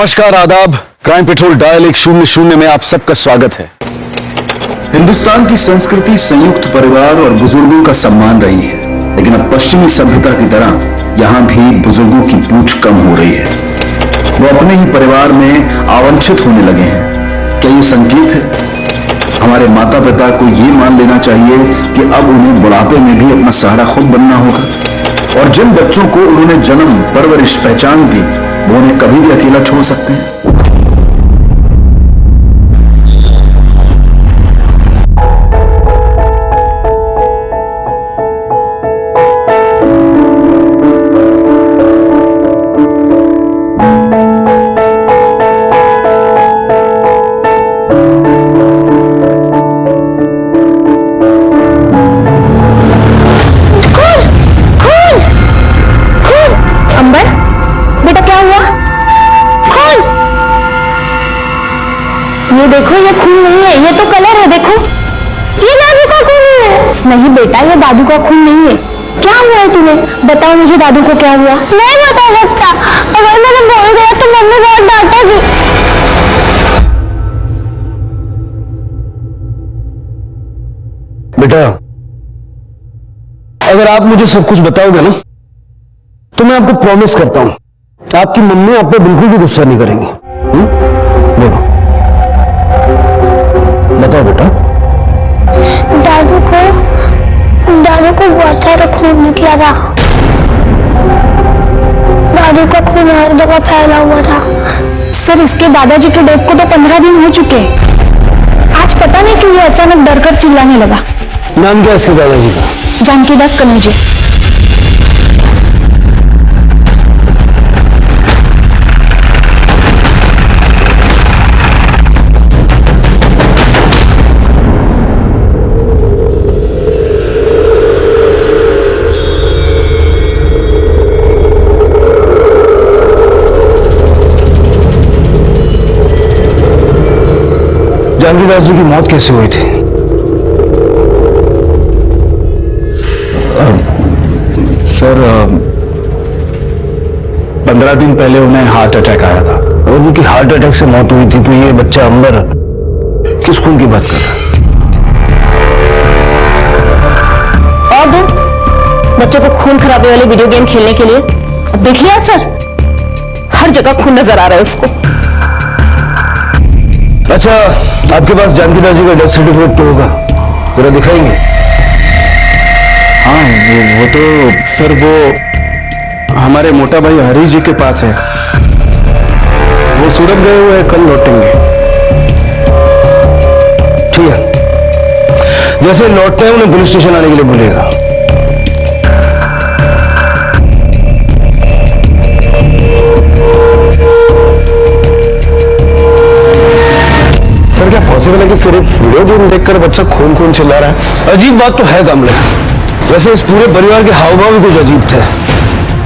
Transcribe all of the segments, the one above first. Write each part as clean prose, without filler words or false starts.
नमस्कार, आदाब। Crime petrol dial 100 में आप सबका स्वागत है। हिंदुस्तान की संस्कृति संयुक्त परिवार और बुजुर्गों का सम्मान रही है, लेकिन अब पश्चिमी सभ्यता की तरह यहाँ भी बुजुर्गों की पूछ कम हो रही है। वो अपने ही परिवार में आवांछित होने लगे हैं। क्या ये संकेत है? हमारे माता पिता को ये मान लेना चाहिए कि अब उन्हें बुढ़ापे में भी अपना सहारा खुद बनना होगा, और जिन बच्चों को उन्होंने जन्म, परवरिश, पहचान दी, वो उन्हें कभी भी अकेला छोड़ सकते हैं। ये देखो, ये खून नहीं है, ये तो कलर है। देखो, ये दादू का खून है। नहीं बेटा, ये दादू का खून नहीं है। क्या हुआ है तुम्हें? बताओ मुझे, दादू को क्या हुआ? नहीं बता सकता। अगर मैंने बोल दिया तो मम्मी बहुत डांटेगी। बेटा, अगर आप मुझे सब कुछ बताओगे ना, तो मैं आपको प्रॉमिस करता हूं, आपकी मम्मी आप पे बिल्कुल भी गुस्सा नहीं करेंगी। बोलो, बताओ बेटा। दादू को बहुत सारा खून निकला था। दादू का खून हर जगह फैला हुआ था। सर, इसके दादाजी के डेथ को तो 15 दिन हो चुके हैं। आज पता नहीं क्यों ये अचानक डर कर चिल्लाने लगा। नाम क्या है इसके दादाजी का? जानकीदास कन्हूजी। जानकीदास जी की मौत कैसे हुई थी? सर, 15 दिन पहले उन्हें हार्ट अटैक आया था। और उनकी हार्ट अटैक से मौत हुई थी, तो ये बच्चा अंबर किस खून की बात कर रहा है? और दो बच्चों को खून खराबे वाले वीडियो गेम खेलने के लिए। अब देख लिया सर, हर जगह खून नजर आ रहा है उसको। अच्छा, आपके पास जानकीदास जी का डेथ सर्टिफिकेट तो होगा, पूरा दिखाएंगे? हाँ, वो तो सर, वो हमारे मोटा भाई हरी जी के पास है। वो सूरत गए हुए हैं, कल लौटेंगे। ठीक है, जैसे लौटते हैं उन्हें पुलिस स्टेशन आने के लिए बोलिएगा। सर, क्या पॉसिबल है कि सिर्फ वीडियो गेम देखकर बच्चा खून खून चिल्ला रहा है? अजीब बात तो है कमले। वैसे इस पूरे परिवार के हाव भाव भी कुछ अजीब थे।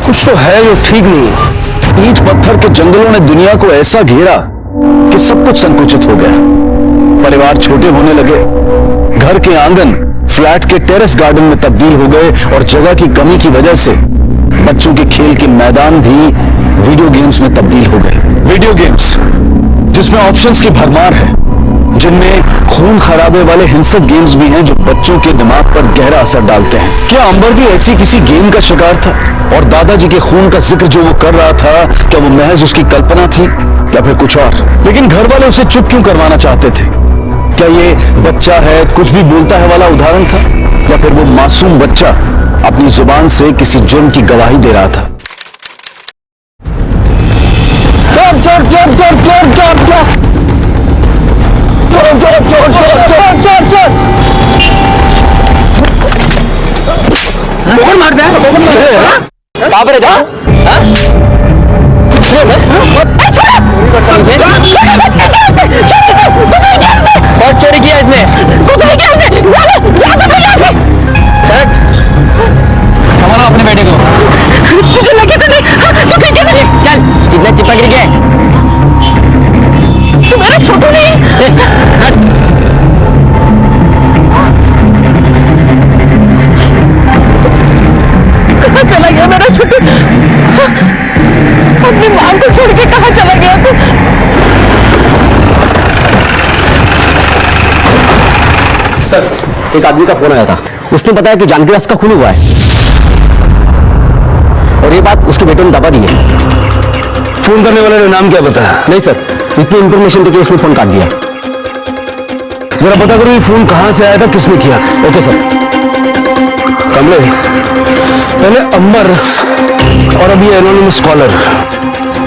कुछ तो है जो ठीक नहीं है। ईंट पत्थर के जंगलों ने दुनिया को ऐसा घेरा कि सब कुछ संकुचित हो गया। परिवार छोटे होने लगे, घर के आंगन फ्लैट के टेरेस गार्डन में तब्दील हो गए, और जगह की कमी की वजह से बच्चों के खेल के मैदान भी वीडियो गेम्स में तब्दील हो गए। वीडियो गेम्स जिसमें ऑप्शंस की भरमार है, जिनमें खून खराबे वाले हिंसक गेम्स भी हैं जो बच्चों के दिमाग पर गहरा असर डालते हैं। क्या अंबर भी ऐसी किसी गेम का शिकार था? और दादाजी के खून का जिक्र जो वो कर रहा था, क्या वो महज उसकी कल्पना थी या फिर कुछ और? लेकिन घर वाले उसे चुप क्यों करवाना चाहते थे? क्या ये बच्चा है, कुछ भी बोलता है वाला उदाहरण था, या फिर वो मासूम बच्चा अपनी जुबान से किसी जुर्म की गवाही दे रहा था? मार दे। बहुत चोरी किया इसने। कुछ नहीं किया इसने। संभालो अपने बेटे को। तुझे लगे तो नहीं? तो क्या नहीं? चल, इतना चिपक रही है। तू मेरा छोटू नहीं। कहाँ चला गया मेरा छोटू? अपनी माँ को छोड़ के कहाँ चला गया तू? एक आदमी का फोन आया था, उसने बताया कि जानकी दास का खून हुआ है और ये बात उसके बेटे ने दबा दी है। फोन करने वाले ने नाम क्या बताया? नहीं सर, इतनी इंफॉर्मेशन देके उसने फोन काट दिया। जरा पता करो ये फोन कहां से आया था, किसने किया। Okay sir. कमले, पहले अंबर और अभी एनोनिमस कॉलर,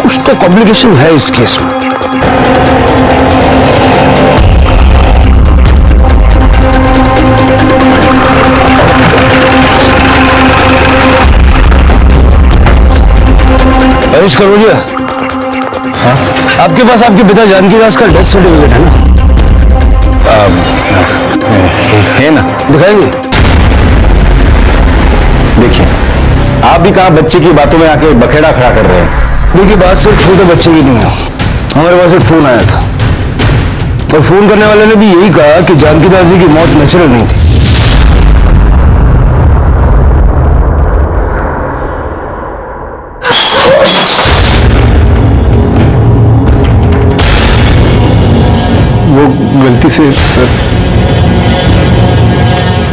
कुछ तो कॉम्प्लिकेशन है इस केस में। हरीश करोजिया, हाँ, आपके पास आपके पिता जानकी दास का डेथ सर्टिफिकेट है ना? है ना, दिखाएंगे। देखिए, आप भी कहा बच्चे की बातों में आके बखेड़ा खड़ा कर रहे हैं। देखिए, बात सिर्फ छोटे बच्चे की नहीं है। हमारे पास एक फोन आया था और फोन करने वाले ने भी यही कहा कि जानकी दास जी की मौत नेचुरल नहीं थी। वो गलती से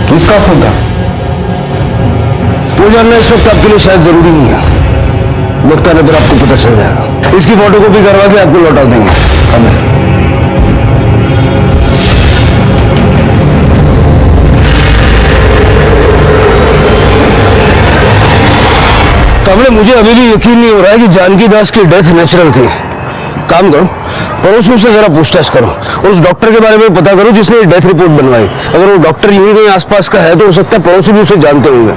किसका फोन था वो जानना इस वक्त आपके लिए शायद जरूरी नहीं है। वक्त आने पर आपको पता चल जाएगा। इसकी फोटोकॉपी करवा के आपको लौटा देंगे। कमले, मुझे अभी भी यकीन नहीं हो रहा है कि जानकी दास की डेथ नेचुरल थी। काम करो, पड़ोसियों से जरा पूछताछ करो और उस डॉक्टर के बारे में पता करो जिसने डेथ रिपोर्ट बनवाई। अगर वो डॉक्टर यहीं कहीं आसपास का है तो हो सकता है पड़ोसी भी उसे जानते होंगे।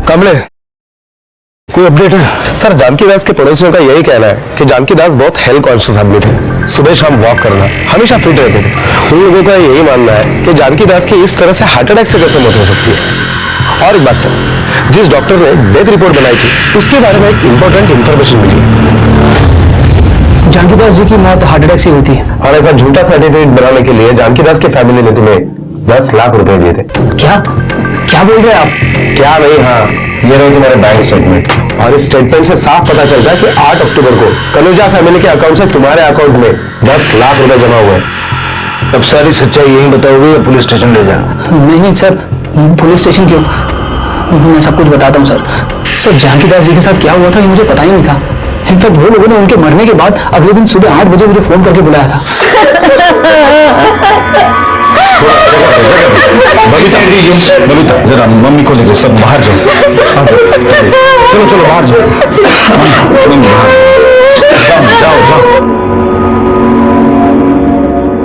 कमले, कोई अपडेट है? सर, जानकी दास के पड़ोसियों का यही कहना है कि जानकी दास बहुत हेल्थ कॉन्शियस आदमी थे। सुबह शाम वॉक करना, हमेशा फिट रहते थे। उन लोगों का यही मानना है कि जानकी दास की इस तरह से हार्ट अटैक से कैसे मौत हो सकती है। और एक बात सर, जिस डॉक्टर ने डेथ रिपोर्ट बनाई थी उसके बारे में एक इंपॉर्टेंट इंफॉर्मेशन मिली। जानकी दास जी की मौत हार्ट अटैक से हुई थी और ऐसा झूठा सर्टिफिकेट बनाने के लिए जानकी दास की फैमिली ने तुम्हें 10 लाख रुपए दिए थे। क्या क्या बोल रहे हैं आप? क्या नहीं, हाँ, ये रहे तुम्हारे बैंक स्टेटमेंट। और इस स्टेटमेंट से साफ पता चलता है कि 8 अक्टूबर को कनौजा फैमिली के अकाउंट से तुम्हारे अकाउंट में 10 लाख रुपए जमा हुए। अब सारी सच्चाई यही बताओगे या पुलिस स्टेशन ले जाओ? नहीं सर, पुलिस स्टेशन क्यों? मैं सब कुछ बताता हूँ सर। जानकी दास जी के साथ क्या हुआ था ये मुझे पता ही नहीं था। इनफैक्ट वो लोगों ने उनके मरने के बाद अगले दिन सुबह 8 बजे मुझे फोन करके बुलाया था। बबीता, जरा मम्मी को लेकर सब बाहर जाओ। चलो चलो बाहर जाओ। जाओ जाओ।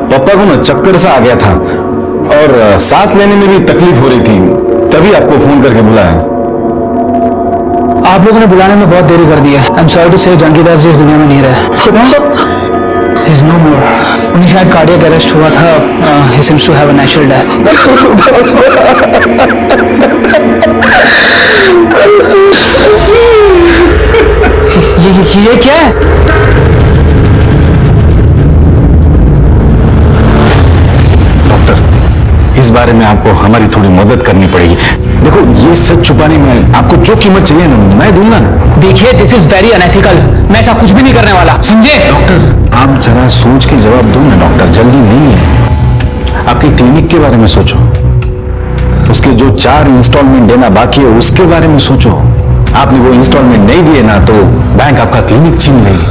पापा को ना चक्कर सा आ गया था और सांस लेने में भी तकलीफ हो रही थी, तभी आपको फोन करके बुलाया। आप लोगों ने बुलाने में बहुत देरी कर दी है। आई एम सॉरी टू से, जानकी दास जी इस दुनिया में नहीं रहे। He's no more. उन्हें शायद कार्डियक अरेस्ट हुआ था। He seems to have a natural death. ये क्या है? डॉक्टर, इस बारे में आपको हमारी थोड़ी मदद करनी पड़ेगी। देखो, ये सच छुपाने में आपको जो कीमत चाहिए ना, मैं दूंगा ना। देखिए, दिस इज वेरी अनएथिकल। मैं ऐसा कुछ भी नहीं करने वाला, समझे? डॉक्टर, आप जरा सोच के जवाब दो ना डॉक्टर, जल्दी नहीं है। आपके क्लिनिक के बारे में सोचो, उसके जो 4 इंस्टॉलमेंट देना बाकी है उसके बारे में सोचो। आपने वो इंस्टॉलमेंट नहीं दिए ना तो बैंक आपका क्लिनिक छीन लेगी।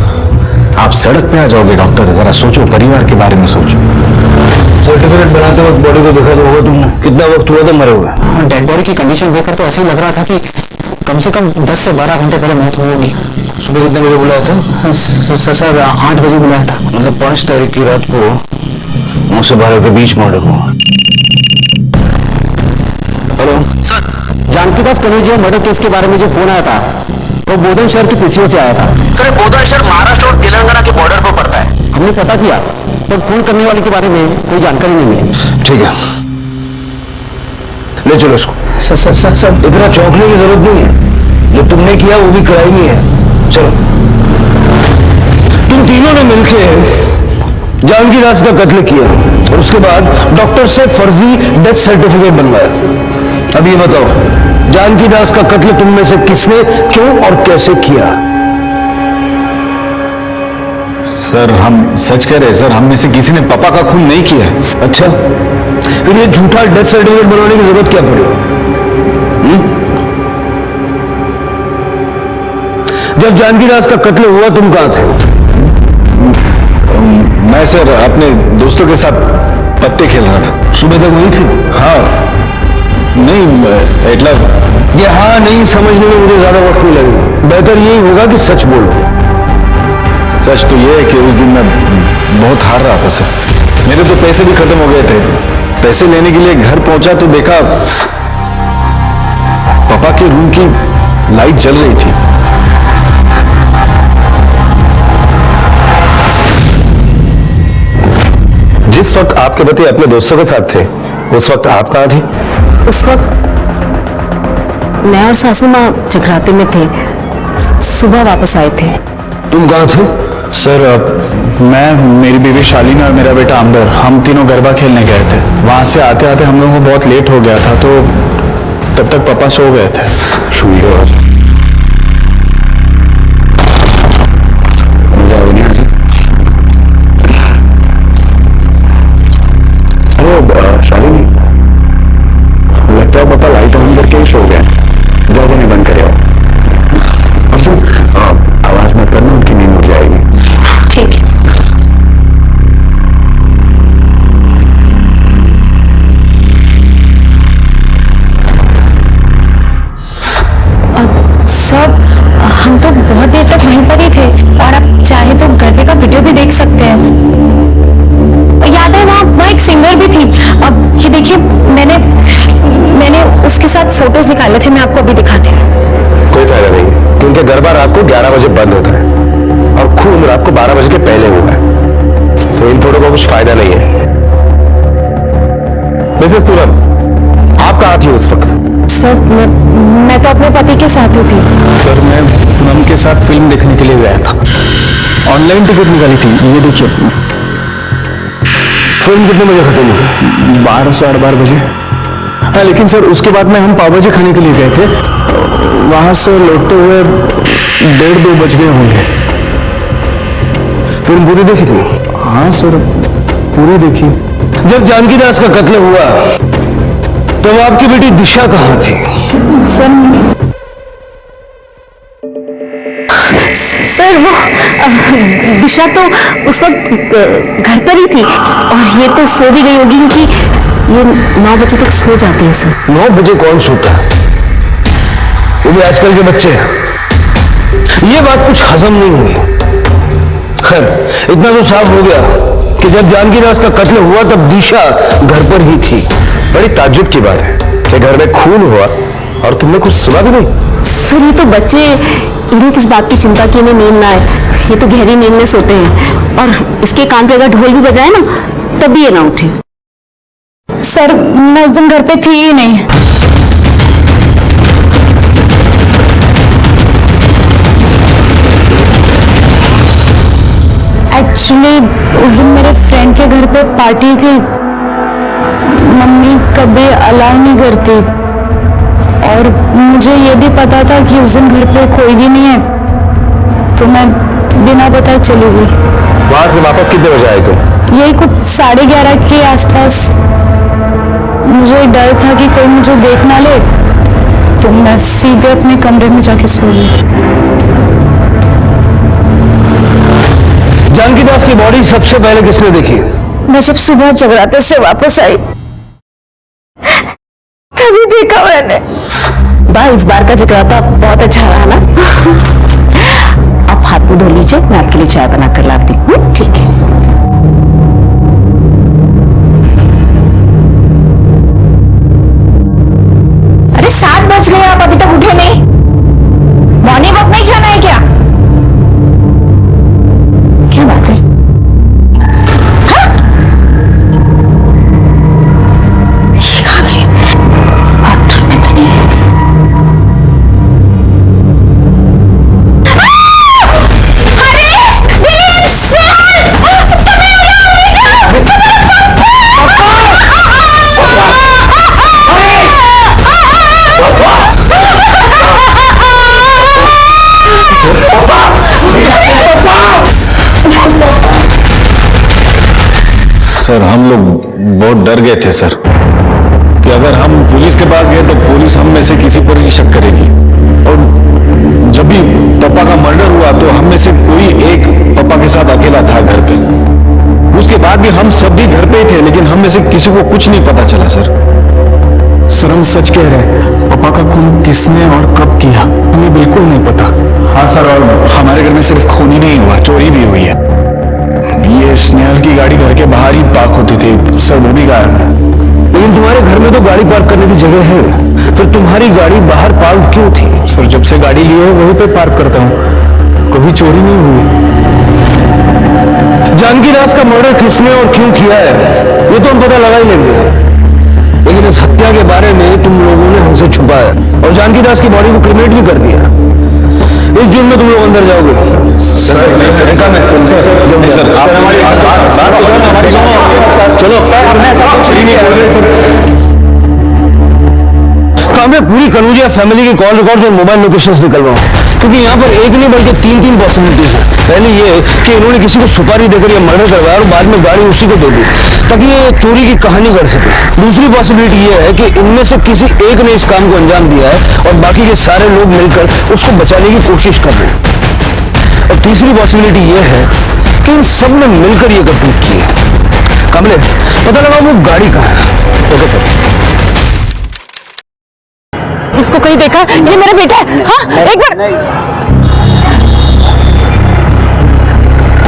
आप सड़क पे आ जाओगे डॉक्टर, जरा सोचो, परिवार के बारे में सोचो। सर्टिफिकेट बनाते वक्त बॉडी को देखा तो होगा तुमने? कितना वक्त हुआ था मरे हुए? डेड बॉडी की कंडीशन देखकर तो ऐसे ही लग रहा था कि कम से कम 10 से 12 घंटे पहले मौत हुई होगी। सुबह कितने बजे बुलाया था? सर 8 बजे बुलाया था। मतलब 5 तारीख की रात को 9 से 12 के बीच मर्डर हुआ। हेलो सर, जानकी दास कनौजिया मर्डर केस के बारे में जो फोन आया था वो बोधन शहर के पीसीओ से आया था। सर, बोधन शहर महाराष्ट्र और तेलंगाना के बॉर्डर पर पड़ता है। हमने पता किया पर फोन करने वाले के बारे में कोई जानकारी नहीं मिली। ठीक है, ले चलो इसको। सर इतना चौंकने की जरूरत नहीं है। जो तुमने किया वो भी क्राइम ही है। चलो। तुम तीनों ने मिलकर जानकी दास का कत्ल किया और उसके बाद डॉक्टर से फर्जी डेथ सर्टिफिकेट बनवाया। अब ये बताओ, जानकी दास का कत्ल तुम में से किसने, क्यों और कैसे किया? सर हम सच कह रहे हैं सर, हम में से किसी ने पापा का खून नहीं किया है। अच्छा, फिर ये झूठा डेथ सर्टिफिकेट बनवाने की जरूरत क्या पड़ी? जब जानकी दास का कत्ल हुआ तुम कहां थे? मैं सर अपने दोस्तों के साथ पत्ते खेल रहा था। सुबह तक वही थे? हाँ नहीं मतलब ये हाँ नहीं समझने में मुझे ज्यादा वक्त नहीं लगेगा। बेहतर यही होगा कि सच बोलो। सच तो ये है कि उस दिन मैं बहुत हार रहा था सर। मेरे तो पैसे भी खत्म हो गए थे। पैसे लेने के लिए घर पहुंचा तो देखा पापा के रूम की लाइट जल रही थी। जिस वक्त आपके पति अपने दोस्तों के साथ थे, उस वक्त आप कहां थी? उस वक्त मैं और सासू माँ जगराते में थे, सुबह वापस आए थे। तुम कहां थे? सर मैं, मेरी बीवी शालीना और मेरा बेटा अंबर, हम तीनों गरबा खेलने गए थे। वहां से आते आते हम लोगों को बहुत लेट हो गया था, तो तब तक पापा सो गए थे। शालिनी, लगता है पापा लाइट ऑन करके ही सो गए। जाओ नहीं बंद करे। आवाज मत करना, उनकी नींद उठ जाएगी। ठीक है। सब हम तो बहुत देर तक वहीं पर ही थे और आप चाहे तो गरबे का वीडियो भी देख सकते हैं। याद है वहाँ एक सिंगर भी थी। अब ये देखिए, मैंने उसके साथ फोटोज निकाले थे, मैं आपको अभी दिखाती हूँ। कोई फायदा नहीं, क्योंकि गरबा रात को 11 बजे बंद होता है और खून रात को 12 बजे के पहले हुआ है, तो इन फोटो का कुछ फायदा नहीं है। मिसेस पूनम, आप कहां थी उस वक्त? सर मैं तो अपने पति के साथ ही थी। सर मैं पूनम के साथ फिल्म देखने के लिए गया था। ऑनलाइन टिकट निकाली थी, ये देखिए। फिल्म कितने बजे खत्म हुई? 12 साढ़े 12 बजे। हाँ लेकिन सर उसके बाद में हम पाव भाजी खाने के लिए गए थे, वहां से लौटते हुए 1:30-2 बज गए होंगे। फिल्म पूरी देखी थी? हाँ सर पूरी देखी। जब जानकी दास का कत्ल हुआ तब आपकी बेटी दिशा कहां थी? सर वो दिशा तो उस वक्त घर पर ही थी और ये तो सो भी गई होगी, क्योंकि ये 9 बजे तक सो जाती है सर। 9 बजे कौन सोता है? वो भी आजकल के बच्चे। ये बात कुछ हजम नहीं हुई। खैर इतना तो साफ हो गया कि जब जानकी दास का कत्ल हुआ तब दिशा घर पर ही थी। बड़ी ताज्जुब की बात है कि घर में खून हुआ और तुमने कुछ सुना भी नहीं। सर ये तो बच्चे, इन्हें किस बात की चिंता की इन्हें नींद ना आए। ये तो गहरी नींद में सोते हैं और इसके कान पे अगर ढोल भी बजाए ना तभी ये ना उठे। सर मैं उस दिन घर पे थी ही नहीं। एक्चुअली उस दिन मेरे फ्रेंड के घर पे पार्टी थी। मम्मी कभी अलाउ नहीं करती और मुझे ये भी पता था कि उस दिन घर पे कोई भी नहीं है, तो मैं बिना बताए चली गई। वहां से वापस कितने बजे आए तुम? यही कुछ 11:30 के आसपास। मुझे डर था कि कोई मुझे देख ना ले, तो मैं सीधे अपने कमरे में जाके सो गई। जानकी दास की बॉडी सबसे पहले किसने देखी? मैं जब सुबह जगराते से वापस आई तभी देखा मैंने। इस बार का जगराता बहुत अच्छा रहा ना। आप हाथ में धो लीजिए, मैं आपके लिए चाय बना कर लाती हूँ। ठीक है। अरे 7 बज गए, आप अभी तक उठे नहीं? मॉर्निंग वॉक नहीं जाना है क्या? क्या बात है? सर हम लोग बहुत डर गए थे सर कि अगर हम पुलिस के पास गए तो पुलिस हम में से किसी पर ही शक करेगी। और जब भी पापा का मर्डर हुआ तो हम में से कोई एक पापा के साथ अकेला था घर पे। उसके बाद भी हम सब भी घर पे ही थे, लेकिन हम में से किसी को कुछ नहीं पता चला सर। सर हम सच कह रहे हैं, पापा का खून किसने और कब किया हमें बिल्कुल नहीं पता। हाँ सर, और हमारे घर में सिर्फ खून ही नहीं हुआ, चोरी भी हुई है। ये स्नेहल की गाड़ी घर के बाहर ही पार्क होती थी सर, वो भी गायब है। लेकिन तुम्हारे घर में तो गाड़ी पार्क करने की जगह है, फिर तुम्हारी गाड़ी बाहर पार्क क्यों थी? सर जब से गाड़ी ली है वहीं पे पार्क करता हूँ, कभी चोरी नहीं हुई। जानकी दास का मर्डर किसने और क्यों किया है ये तो हम पता लगा ही लेंगे, लेकिन इस हत्या के बारे में तुम लोगों ने हमसे छुपाया और जानकी दास की बॉडी को क्रिमेट भी कर दिया। इस जुर्म में तुम लोग अंदर जाओगे। मैं पूरी कनौजिया फैमिली की कॉल रिकॉर्ड्स और मोबाइल लोकेशंस निकलवाऊं, क्योंकि यहाँ पर एक नहीं बल्कि तीन पॉसिबिलिटीज है। पहली ये कि इन्होंने किसी को सुपारी देकर ये मर्डर करवाया और बाद में गाड़ी उसी को दे दी ताकि ये चोरी की कहानी कर सके। दूसरी पॉसिबिलिटी ये है कि इनमें से किसी एक ने इस काम को अंजाम दिया है और बाकी के सारे लोग मिलकर उसको बचाने की कोशिश कर रहे हैं। और तीसरी पॉसिबिलिटी ये है कि इन सब ने मिलकर ये करतूत की है। कमले, पता लगा वो गाड़ी कहाँ है? Okay sir. इसको कहीं देखा? ये मेरा बेटा है। हाँ, एक बार।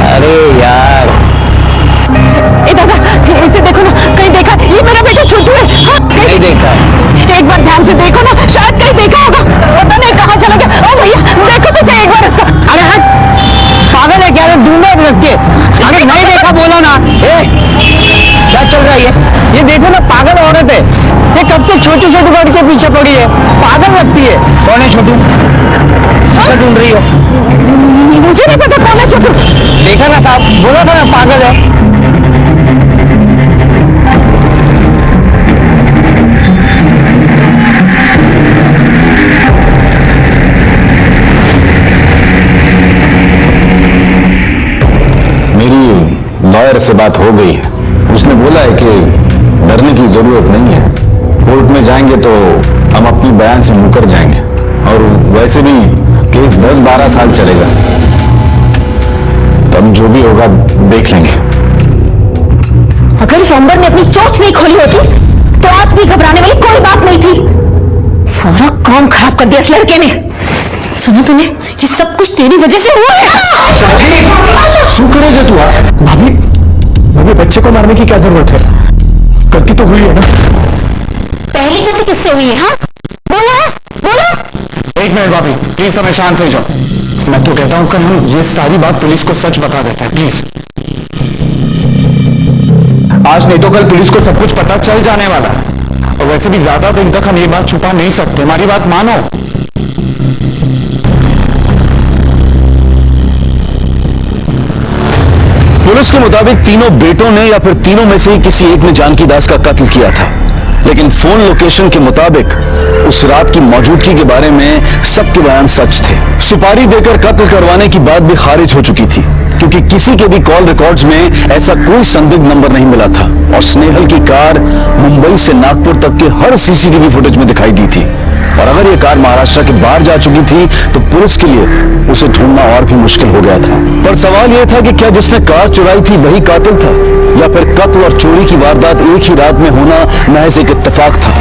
अरे यार, ए दादा, इसे देखो ना, कहीं देखा? ये मेरा बेटा छोटू है। हाँ, नहीं देखा। एक बार ध्यान से देखो ना, शायद कहीं देखा होगा, पता नहीं कहाँ चला गया। ओ भैया, देखो तो सही एक बार इसको। अरे हाँ, पागल है क्या? ढूंढो रख के। अरे नहीं देखा बोला ना। क्या चल रहा है ये देखो ना, पागल औरत है ये, कब से छोटू गाड़ी के पीछे पड़ी है, पागल लगती है। कौन है छोटू? क्या ढूंढ रही हो? मुझे नहीं पता कौन है छोटू। देखा ना साहब, बोला था ना पागल है। मेरी लॉयर से बात हो गई है, उसने बोला है कि डरने की जरूरत नहीं है। कोर्ट में जाएंगे तो हम अपनी बयान से मुकर जाएंगे और वैसे भी केस 10-12 साल चलेगा, तब जो भी होगा देख लेंगे। अगर इस अंबर ने अपनी चोंच नहीं खोली होती तो आज भी घबराने वाली कोई बात नहीं थी। सारा काम खराब कर दिया इस लड़के ने। सुना तूने? ये सब कुछ तेरी वजह से हुआ है। शुक्र है तू भाभी, भाभी बच्चे को मारने की क्या जरूरत है? गलती तो हुई है ना। पहली गलती किससे हुई है? हाँ, बोलो। एक मिनट भाभी, प्लीज समय शांत हो जाओ। मैं तो कहता हूँ कि हम ये सारी बात पुलिस को सच बता देते हैं, प्लीज। आज नहीं तो कल पुलिस को सब कुछ पता चल जाने वाला है, और वैसे भी ज्यादा दिन तक हम ये बात छुपा नहीं सकते। हमारी बात मानो। पुलिस के मुताबिक तीनों बेटों ने या फिर तीनों में से ही किसी एक ने जानकी दास का कत्ल किया था, लेकिन फोन लोकेशन के मुताबिक उस रात की मौजूदगी के बारे में सबके बयान सच थे। सुपारी देकर कत्ल करवाने की बात भी खारिज हो चुकी थी, क्योंकि किसी के भी कॉल रिकॉर्ड्स में ऐसा कोई संदिग्ध नंबर नहीं मिला था और स्नेहल की कार मुंबई से नागपुर तक के हर सीसीटीवी फुटेज में दिखाई दी थी। और अगर ये कार महाराष्ट्र के बाहर जा चुकी थी तो पुलिस के लिए उसे ढूंढना और भी मुश्किल हो गया था। पर सवाल यह था कि क्या जिसने कार चुराई थी वही कातिल था, या फिर कत्ल और चोरी की वारदात एक ही रात में होना महज एक इत्तेफाक था।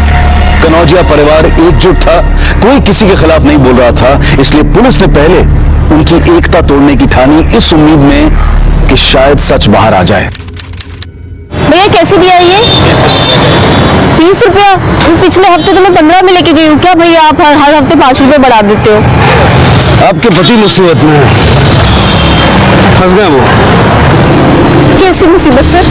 कनौजिया परिवार एकजुट था, कोई किसी के खिलाफ नहीं बोल रहा था, इसलिए पुलिस ने पहले उनकी एकता तोड़ने की ठानी, इस उम्मीद में कि शायद सच बाहर आ जाए। भैया कैसे दिया ये? 30 रुपया? पिछले हफ्ते तो मैं 15 में लेके गई हूँ। क्या भैया आप हर हफ्ते 5 रुपए बढ़ा देते हो? आपके पति मुसीबत में फंस गए। वो कैसी मुसीबत सर?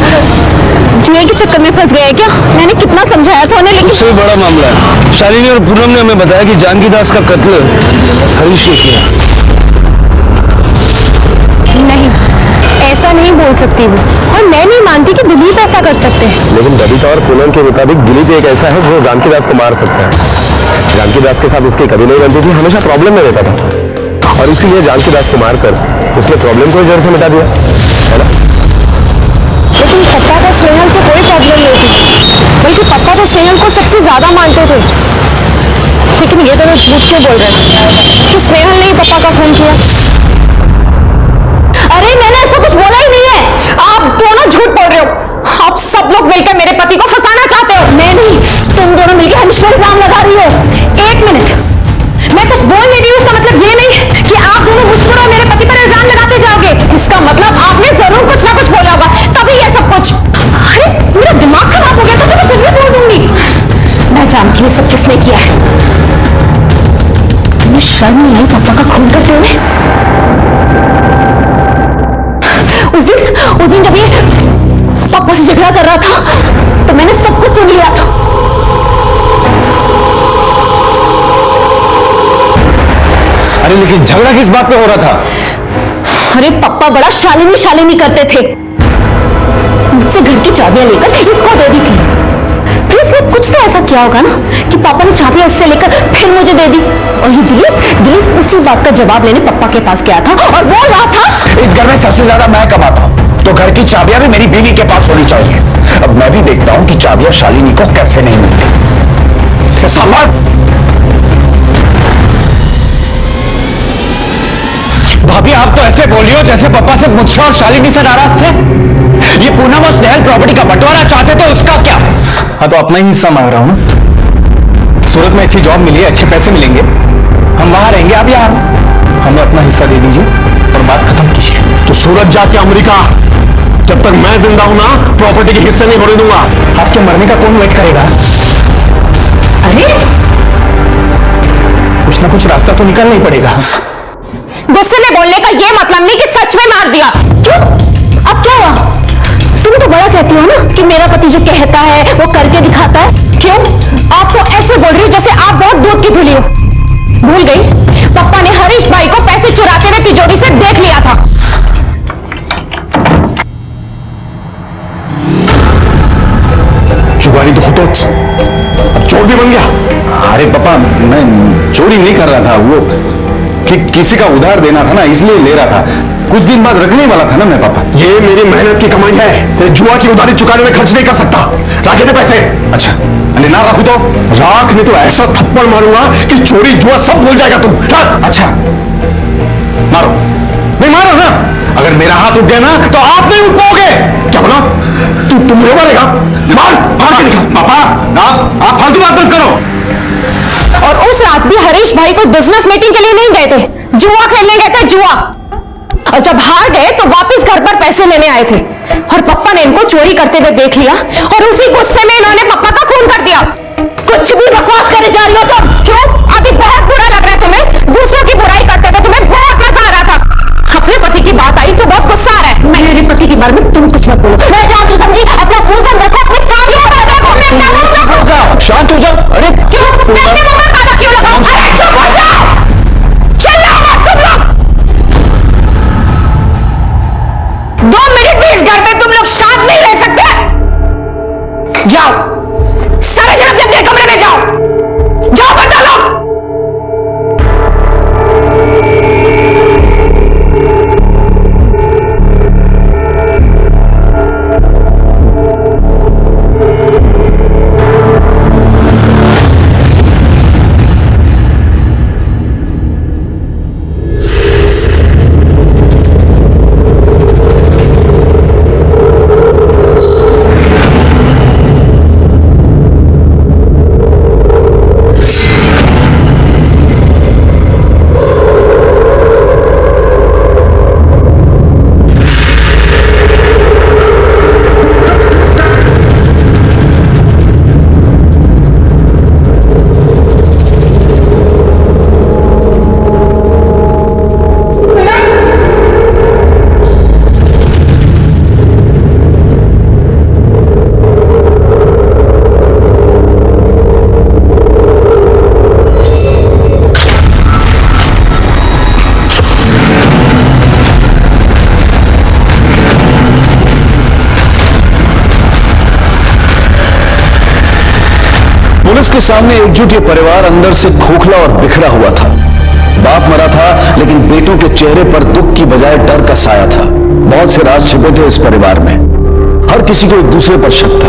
जुए के चक्कर में फंस गए हैं क्या? मैंने कितना समझाया था उन्हें, लेकिन उससे बड़ा मामला है। शालिनी और पूनम ने हमें बताया कि जानकी दास का कत्ल हरीश ने किया। नहीं, ऐसा नहीं बोल सकती वो, और मैं नहीं मानती कि दिलीप ऐसा कर सकते हैं। लेकिन बबीता और पूनम के मुताबिक दिलीप एक ऐसा है जो जानकी दास को मार सकता है। जानकी दास के साथ उसकी कभी नहीं बनती थी, हमेशा प्रॉब्लम में रहता था, और इसीलिए जानकी दास को मारकर उसने प्रॉब्लम को जड़ से मिटा दिया, है ना? लेकिन पता था स्नेहल ज्यादा मानते थे, लेकिन ये दोनों झूठ क्यों बोल रहे हैं कि स्नेहल ने ही पापा का खून किया? अरे मैंने ऐसा कुछ बोला ही नहीं है, आप दोनों झूठ बोल रहे हो। आप सब लोग मिलकर मेरे पति को फंसाना चाहते हो। मैं नहीं, तुम दोनों मिलकर हनीश पर इल्जाम लगा रही हो। एक मिनट, मैं कुछ बोल नहीं रही हूँ, इसका मतलब ये नहीं कि आप दोनों मुझ पर और मेरे पति पर इल्जाम लगाते जाओगे। इसका मतलब आपने जरूर कुछ ना कुछ बोला होगा, तभी ये सब कुछ। अरे मेरा दिमाग खराब हो गया था, तो मैं कुछ भी बोल दूंगी। मैं जानती हूँ सब किसने किया है। तुम्हें शर्म नहीं आई पापा का खून करते हुए? उस दिन जब ये पापा से झगड़ा कर रहा था तो मैंने सब कुछ सुन लिया था। अरे लेकिन झगड़ा किस बात पे हो रहा था? अरे पापा बड़ा शालिनी करते थे। मुझसे घर की चाबियां लेकर इसको दे दी थी। फिर इसने कुछ तो ऐसा किया होगा ना कि पापा ने चाबियां इससे लेकर फिर मुझे दे दी। और ये दिलीप उसी बात का जवाब लेने पापा के पास गया था और वो रहा था। इस घर में सबसे ज्यादा मैं कमाता हूं, तो घर की चाबियां भी मेरी बीवी के पास होनी चाहिए। अब मैं भी देखता हूं कि चाबियां शालिनी को कैसे नहीं मिलती। भाभी आप तो ऐसे बोलियो जैसे पापा से मुझसे और शालिनी से नाराज थे। ये पूनम और स्नेहल प्रॉपर्टी का बंटवारा चाहते थे, उसका क्या? हाँ तो अपना ही हिस्सा मांग रहा हूं ना। सूरत में अच्छी जॉब मिली है, अच्छे पैसे मिलेंगे, हम वहां रहेंगे, आप यहाँ हमें अपना हिस्सा दे दीजिए और बात खत्म कीजिए। तो सूरत जाके अमेरिका, जब तक मैं जिंदा हूं ना प्रॉपर्टी के हिस्से नहीं होने दूंगा। आपके मरने का कौन वेट करेगा? अरे कुछ ना कुछ रास्ता तो निकालना ही पड़ेगा। गुस्से में बोलने का ये मतलब नहीं कि सच में मार दिया। क्यों? अब क्या हुआ? तुम तो बड़ा कहती हो ना कि मेरा पति जो कहता है वो करके दिखाता है। क्यों? आप तो ऐसे बोल रही हो जैसे आप बहुत दूध की धुली हो। भूल गई पापा ने हरीश भाई को पैसे चुराते हुए तिजोरी से देख लिया था। चुगानी तो होटो, अब चोर भी बन गया। अरे पापा मैं चोरी नहीं कर रहा था, वो किसी का उधार देना था ना, इसलिए ले रहा था। कुछ दिन बाद रखने वाला था ना मैं पापा। ये मेरी मेहनत की कमाई है, जुआ की उधारी चुकाने में खर्च नहीं कर सकता। रखे थे पैसे। अच्छा अरे ना रखू तो राख, नहीं तो ऐसा थप्पड़ मारूंगा कि चोरी जुआ सब भूल जाएगा तुम। रख। अच्छा मारो, नहीं मारो ना। अगर मेरा हाथ उठ गया ना तो आप नहीं उठ पाओगे। क्या बोला? तुम मुझे मारेगा? मार के दिखा। पापा आप फालतू बात मत करो। और उस रात भी हरीश भाई को बिजनेस मीटिंग के लिए नहीं गए थे, जुआ खेलने गए थे, जुआ। और जब हार गए तो वापस घर पर पैसे लेने आए थे और पापा ने इनको चोरी करते हुए देख लिया और उसी गुस्से में इन्होंने पापा का खून कर दिया। कुछ भी बकवास करे जा रही हो तुम। क्यों? अभी बहुत बुरा लग रहा है तुम्हें? दूसरों की बुराई करते थे, तुम्हें बहुत मजा आ रहा था। अपने पति की बात आई तो बहुत गुस्सा आ रहा है। मेरे पति के बारे में तुम कुछ मत बोलो। मैं जानती हूँ समझी, अपना खून बंद रखो, अपने काम शांत हो जाओ। अरे क्यों क्यों लगा? अरे चुप हो जाओ, चिल्लाओ मत तुम लोग। 2 मिनट भी इस घर में तुम लोग शांत नहीं रह सकते। जाओ सारे जन अपने अपने कमरे में जाओ, जाओ बता लो। पुलिस के सामने एकजुट ये परिवार अंदर से खोखला और बिखरा हुआ था। बाप मरा था लेकिन बेटों के चेहरे पर दुख की बजाय डर का साया था। बहुत से राज छिपे थे इस परिवार में। हर किसी को एक दूसरे पर शक था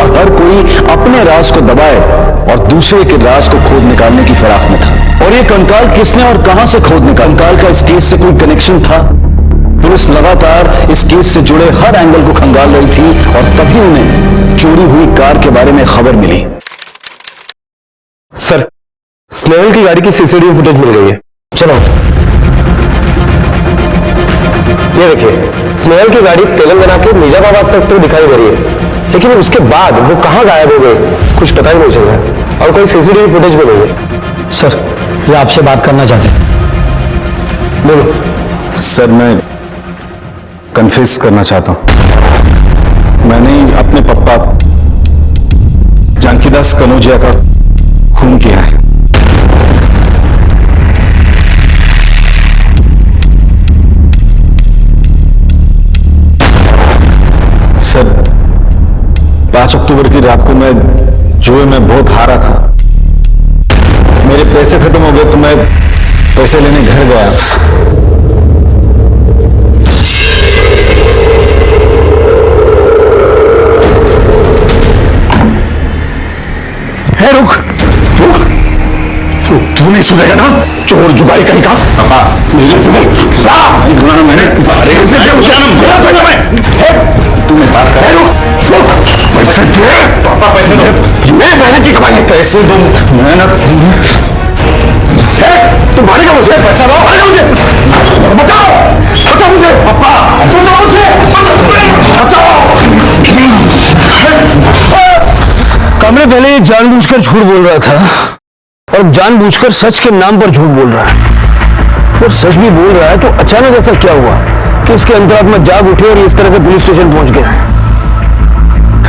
और हर कोई अपने राज को दबाए और दूसरे के राज को खोद निकालने की फिराक में था। और ये कंकाल किसने और कहां से खोद निकाला? कंकाल का इस केस से कोई कनेक्शन था? पुलिस लगातार इस केस से जुड़े हर एंगल को खंगाल रही थी और तभी उन्हें चोरी हुई कार के बारे में खबर मिली। सर, स्नेहल की गाड़ी की सीसीटीवी फुटेज मिल गई है। चलो, ये देखिए, स्नेहल की गाड़ी तेलंगाना के निजामाबाद तक तो दिखाई दे रही है, लेकिन उसके बाद वो कहां गायब हो गए कुछ पता ही नहीं चल रहा है और कोई सीसीटीवी फुटेज भी नहीं है। सर, ये आपसे बात करना चाहते हैं। बोलो। सर, मैं कन्फेस करना चाहता हूं। मैंने अपने पप्पा जानकीदास कनौजिया का खून किया है। सर, 5 अक्टूबर की रात को मैं जुए में बहुत हारा था। मेरे पैसे खत्म हो गए तो मैं पैसे लेने घर गया। है, रुक रुक, तू नहीं सुनेगा ना? चोर जुगारी कहीं का पापा नहीं सुने। मैंने तुम्हें बात कर पैसे दे पापा, पैसे दे। मैं मेहनत की कमाई, पैसे दो। मेहनत तुम मारेगा मुझे? पैसा दो, मारेगा मुझे। बचाओ बचाओ मुझे पापा, बचाओ मुझे, बचाओ। कमरे पहले ये जानबूझकर झूठ बोल रहा था और जानबूझकर सच के नाम पर झूठ बोल रहा है। और सच भी बोल रहा है तो अचानक ऐसा क्या हुआ कि इसके अंतरात्मा जाग उठे और इस तरह से पुलिस स्टेशन पहुंच गए?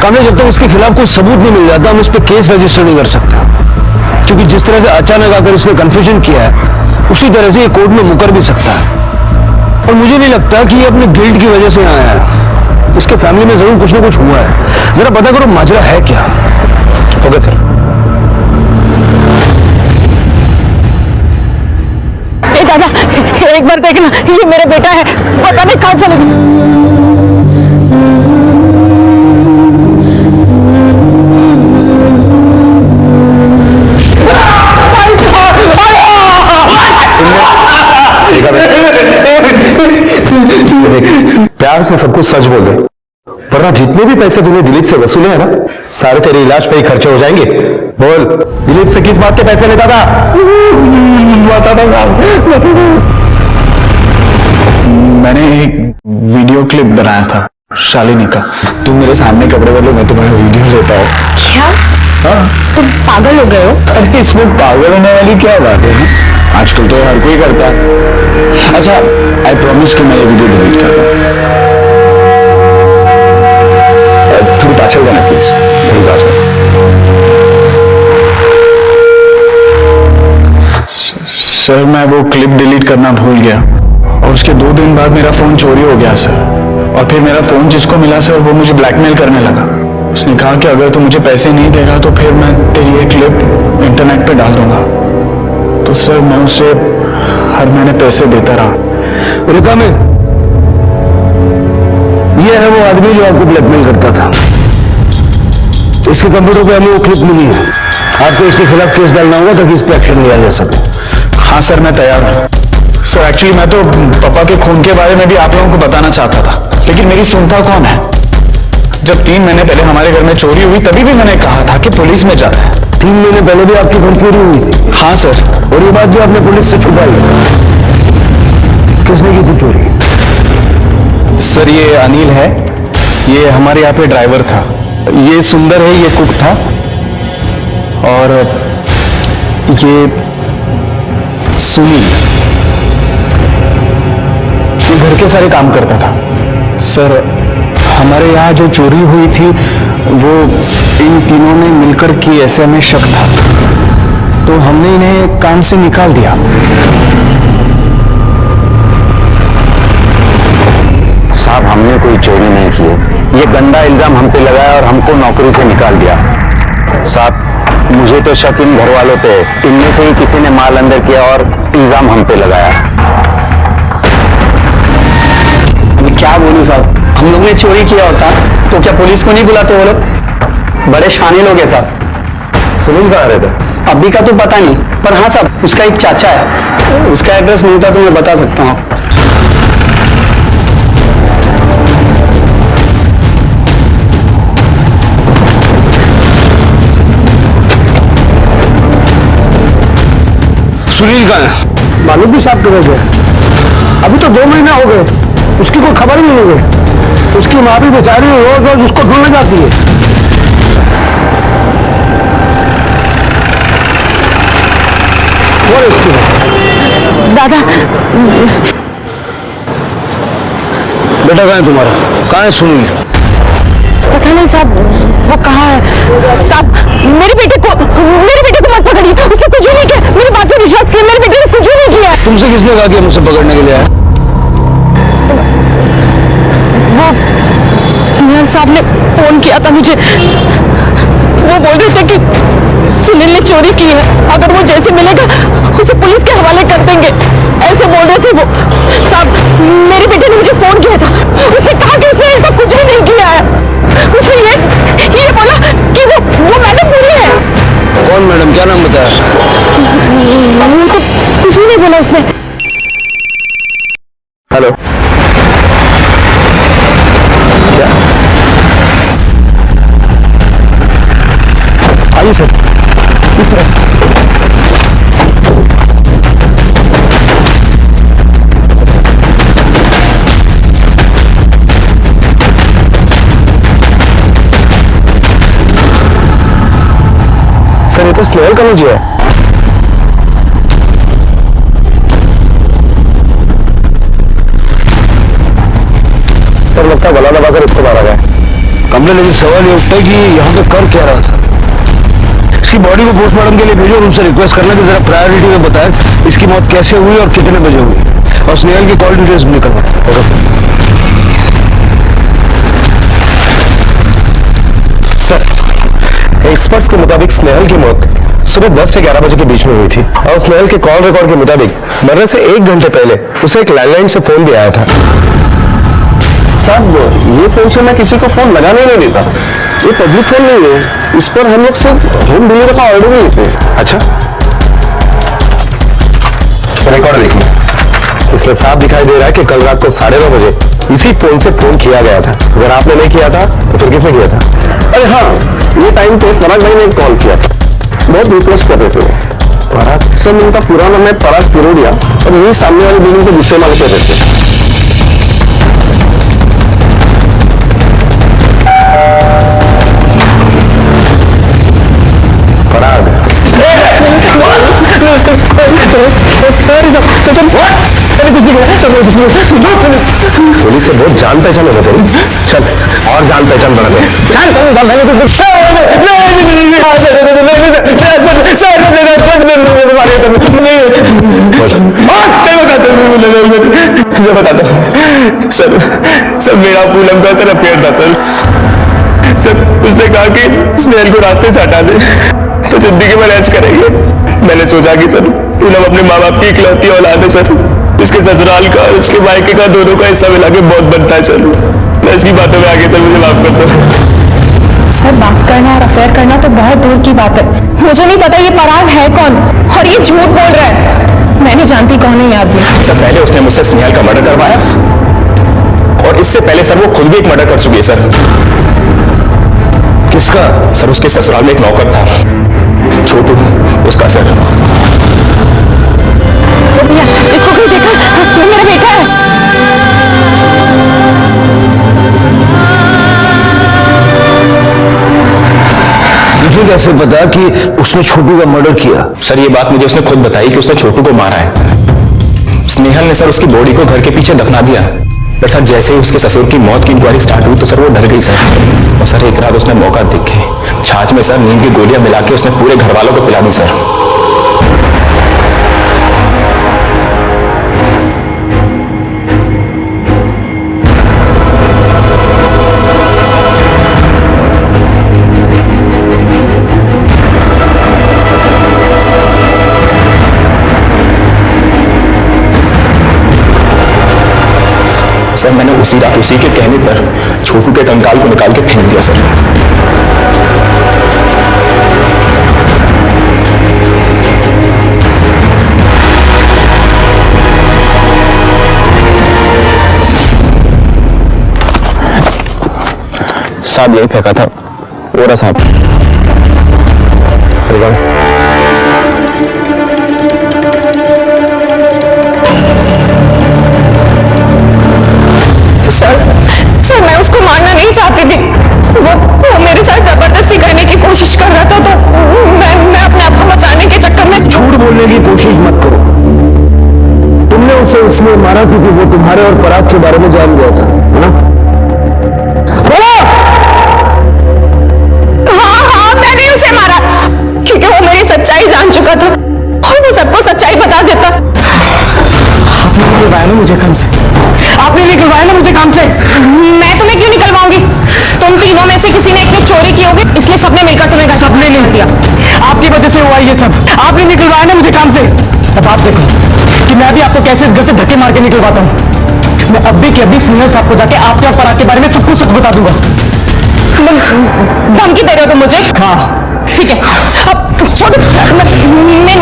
कमरे, जब तक इसके खिलाफ कोई सबूत नहीं मिल जाता हम इस पर केस रजिस्टर नहीं कर सकते, क्योंकि जिस तरह से अचानक आकर इसने कन्फ्यूजन किया है उसी तरह से ये कोर्ट में मुकर भी सकता है। और मुझे नहीं लगता कि ये अपने गिल्ट की वजह से आया है। इसके फैमिली में जरूर कुछ ना कुछ हुआ है। जरा पता करो माजरा है क्या। Okay sir. दादा, एक बार देखना, ये मेरा बेटा है, पता नहीं कहाँ चले गए। प्यार से सब कुछ सच बोल दे, वरना जितने भी पैसे तूने दिलीप से वसूले हैं ना, सारे तेरे इलाज पे ही खर्चे हो जाएंगे। बोल, दिलीप से किस बात के पैसे लेता था? बता दो साहब। मैंने एक वीडियो क्लिप बनाया था शालिनी का। तुम मेरे सामने कपड़े वाले, मैं तुम्हारा वीडियो लेता हूँ। क्या? तुम पागल हो गए हो? अरे इसमें पागल होने वाली क्या बात है? आजकल तो हर कोई करता है। अच्छा, आई प्रॉमिस कि मैं ये वीडियो डिलीट कर दूँ। थोड़ी पाछल जाना प्लीज, थोड़ी पाछल। सर, मैं वो क्लिप डिलीट करना भूल गया और उसके 2 दिन बाद मेरा फोन चोरी हो गया सर। और फिर मेरा फोन जिसको मिला सर, वो मुझे ब्लैकमेल करने लगा। उसने कहा कि अगर तू मुझे पैसे नहीं देगा तो फिर मैं तेरी ये क्लिप इंटरनेट पे डाल दूंगा। तो सर, मैं उसे हर महीने पैसे देता रहा। रेखा में ये है वो आदमी जो आपको ब्लैकमेल करता था। इसके कंप्यूटर पे हमें वो क्लिप मिली है। आपको इसके खिलाफ केस डालना होगा ताकि इस पर एक्शन लिया जा सके। हाँ सर, मैं तैयार हूँ। सर, एक्चुअली मैं तो पापा के खून के बारे में भी आप लोगों को बताना चाहता था, लेकिन मेरी सुनता कौन है? जब 3 महीने पहले हमारे घर में चोरी हुई तभी भी मैंने कहा था कि पुलिस में जाता है। 3 महीने पहले भी आपकी घर चोरी हुई थी? हाँ सर। और ये बात जो आपने पुलिस से छुपाई, किसने की थी चोरी? सर, ये अनिल है, ये हमारे यहाँ पे ड्राइवर था। ये सुंदर है, ये कुक था। और ये सुनील, ये घर के सारे काम करता था। सर, हमारे यहाँ जो चोरी हुई थी वो इन तीनों ने मिलकर की, ऐसे हमें शक था, तो हमने इन्हें काम से निकाल दिया। साहब, हमने कोई चोरी नहीं की है। ये गंदा इल्जाम हम पे लगाया और हमको नौकरी से निकाल दिया। साहब, मुझे तो शक इन घर वालों पे है। इनमें से ही किसी ने माल अंदर किया और इल्जाम हम पे लगाया। क्या बोलूं साहब, हम लोग ने चोरी किया होता तो क्या पुलिस को नहीं बुलाते वो लोग? बड़े शानी लोग हैं साहब। सुनील कहाँ रहता है? अभी का तो पता नहीं, पर हाँ साहब उसका एक चाचा है, उसका एड्रेस मिलता तो मैं बता सकता हूँ। सुनील कहाँ है? मालूम भी साहब किधर गए? अभी तो 2 महीने हो गए, उसकी कोई खबर ही नहीं है। उसकी माँ भी बेचारी रोज रोज उसको ढूंढने जाती है। और इसकी दादा बेटा कहाँ है तुम्हारा? कहाँ है सुनील? पता नहीं साहब, वो कहाँ है साहब? मेरे बेटे को मत पकड़िए, उसने कुछ भी नहीं किया। मेरी बात पे विश्वास किया, मेरे बेटे ने कुछ भी नहीं किया। तुमसे किसने कहा कि मुझसे पकड़ने के लिए आया? वो स्नेहल साहब ने फोन किया था मुझे, वो बोल रहे थे कि सुनील ने चोरी की है, अगर वो जैसे मिलेगा उसे पुलिस के हवाले कर देंगे, ऐसे बोल रहे थे वो साहब। मेरे बेटे ने मुझे फोन किया था, उसने कहा कि उसने ऐसा कुछ भी नहीं किया है। उसने ये बोला कि वो मैडम बुरी है। कौन मैडम? क्या नाम बताया? वो तो कुछ भी नहीं बोला उसने। हेलो, क्या? आइए सर, इस तरफ। सर ये तो स्नेहल का मुझे है। सर लगता है गला दबाकर इसको मारा गया। कमरे, लेकिन सवाल ये उठता है कि यहाँ पे कर क्या रहा था? इसकी बॉडी को पोस्टमार्टम के लिए भेजो और उनसे रिक्वेस्ट करना कि जरा प्रायोरिटी में बताएं इसकी मौत कैसे हुई और कितने बजे हुई, और स्नेहल की कॉल डिटेल्स भी निकलवाएं। ओके सर, एक्सपर्ट्स के मुताबिक स्नेहल की मौत सुबह 10 से 11 बजे के बीच में हुई थी, और स्नेहल के कॉल रिकॉर्ड के मुताबिक मरने से 1 घंटे पहले उसे एक लैंडलाइन से फोन भी आया था। साहब ये फोन से मैं किसी को फोन लगाने नहीं देता, ये पब्लिक फोन नहीं है, इस पर हम लोग सिर्फ होम डिलीवरी का ऑर्डर भी देते हैं। अच्छा, रिकॉर्ड देखिए, इसमें साफ दिखाई दे रहा है कि कल रात को 9:30 बजे इसी फोन से फोन किया गया था। अगर आपने नहीं किया था तो फिर किसने किया था? अरे हाँ, ये टाइम पे पराग भाई ने एक कॉल किया था, बहुत रिक्वेस्ट कर रहे थे वो। पराग सर, उनका पूरा नाम है पराग पिरोडिया, और यही सामने वाली बिल्डिंग के दूसरे माले पे रहते हैं। पराग पुलिस से बहुत जान पहचान हो गई। चल और जान पहचान बढ़ा दे। सर सर मेरा पूनम का सर अफेयर था सर। उसने कहा कि स्नेहल को रास्ते से हटा दे तो जिंदगी में ऐश करेंगे। मैंने सोचा कि सर पूनम अपने माँ बाप की इकलौती औलाद है सर, इसके ससुराल का और इसके मायके का दोनों का हिस्सा मिला के बहुत बनता है सर। मैं इसकी बातों में आगे सर मुझे माफ कर दो। सर बात करना और अफेयर करना तो बहुत दूर की बात है। मुझे नहीं पता ये पराग है कौन, और ये झूठ बोल रहा है। मैं नहीं जानती कौन है ये आदमी। सर पहले उसने मुझसे स्नेहल का मर्डर करवाया, और इससे पहले सर वो खुद भी एक मर्डर कर चुकी है सर। किसका? सर उसके ससुराल में एक नौकर था, छोटू, उसका सर। भैया इसको कोई देखा? ये मेरा बेटा है। मुझे कैसे पता कि उसने छोटू का मर्डर किया? सर ये बात मुझे उसने खुद बताई कि उसने छोटू को मारा है। स्नेहल ने सर उसकी बॉडी को घर के पीछे दफना दिया, पर सर जैसे ही उसके ससुर की मौत की इंक्वायरी स्टार्ट हुई तो सर वो डर गई सर। और सर एक रात उसने मौका देख के छाछ में सर नींद की गोलियां मिला के उसने पूरे घर वालों को पिला दी सर। सर मैंने उसी रात उसी के कहने पर छोटू के कंकाल को निकाल के फेंक दिया सर। साहब यही फेंका था, वो रहा साहब। सर मैं उसको मारना नहीं चाहती थी। वो मेरे साथ जबरदस्ती करने की कोशिश कर रहा था, तो मैं अपने आप को बचाने के चक्कर में। झूठ बोलने की कोशिश मत करो। तुमने उसे इसलिए मारा क्योंकि वो तुम्हारे और पराग के बारे में जान गया था, है ना? हाँ, मैंने उसे मारा क्योंकि वो मेरी सच्चाई जान चुका था और वो सबको सच्चाई बता देता। आपने निकलवाया ना मुझे काम से, आपने निकलवाया ना मुझे काम से। मैं तुम्हें क्यों निकलवाऊंगी? तुम तीनों में से किसी ने एक ने चोरी की होगी, इसलिए सबने मिलकर तुम्हें घर सबने नहीं दिया, आपकी वजह से हुआ ये सब। आपने निकलवाया ना मुझे काम से। अब आप देखो कि मैं भी आपको कैसे इस घर से धक्के मार के निकलवाता हूँ। मैं अब भी के अभी स्नेहल साहब को जाके आपके और पराग के बारे में सब कुछ सच बता दूंगा। धमकी दे रहे हो तुम मुझे? हाँ ठीक है, अब छोड़ो,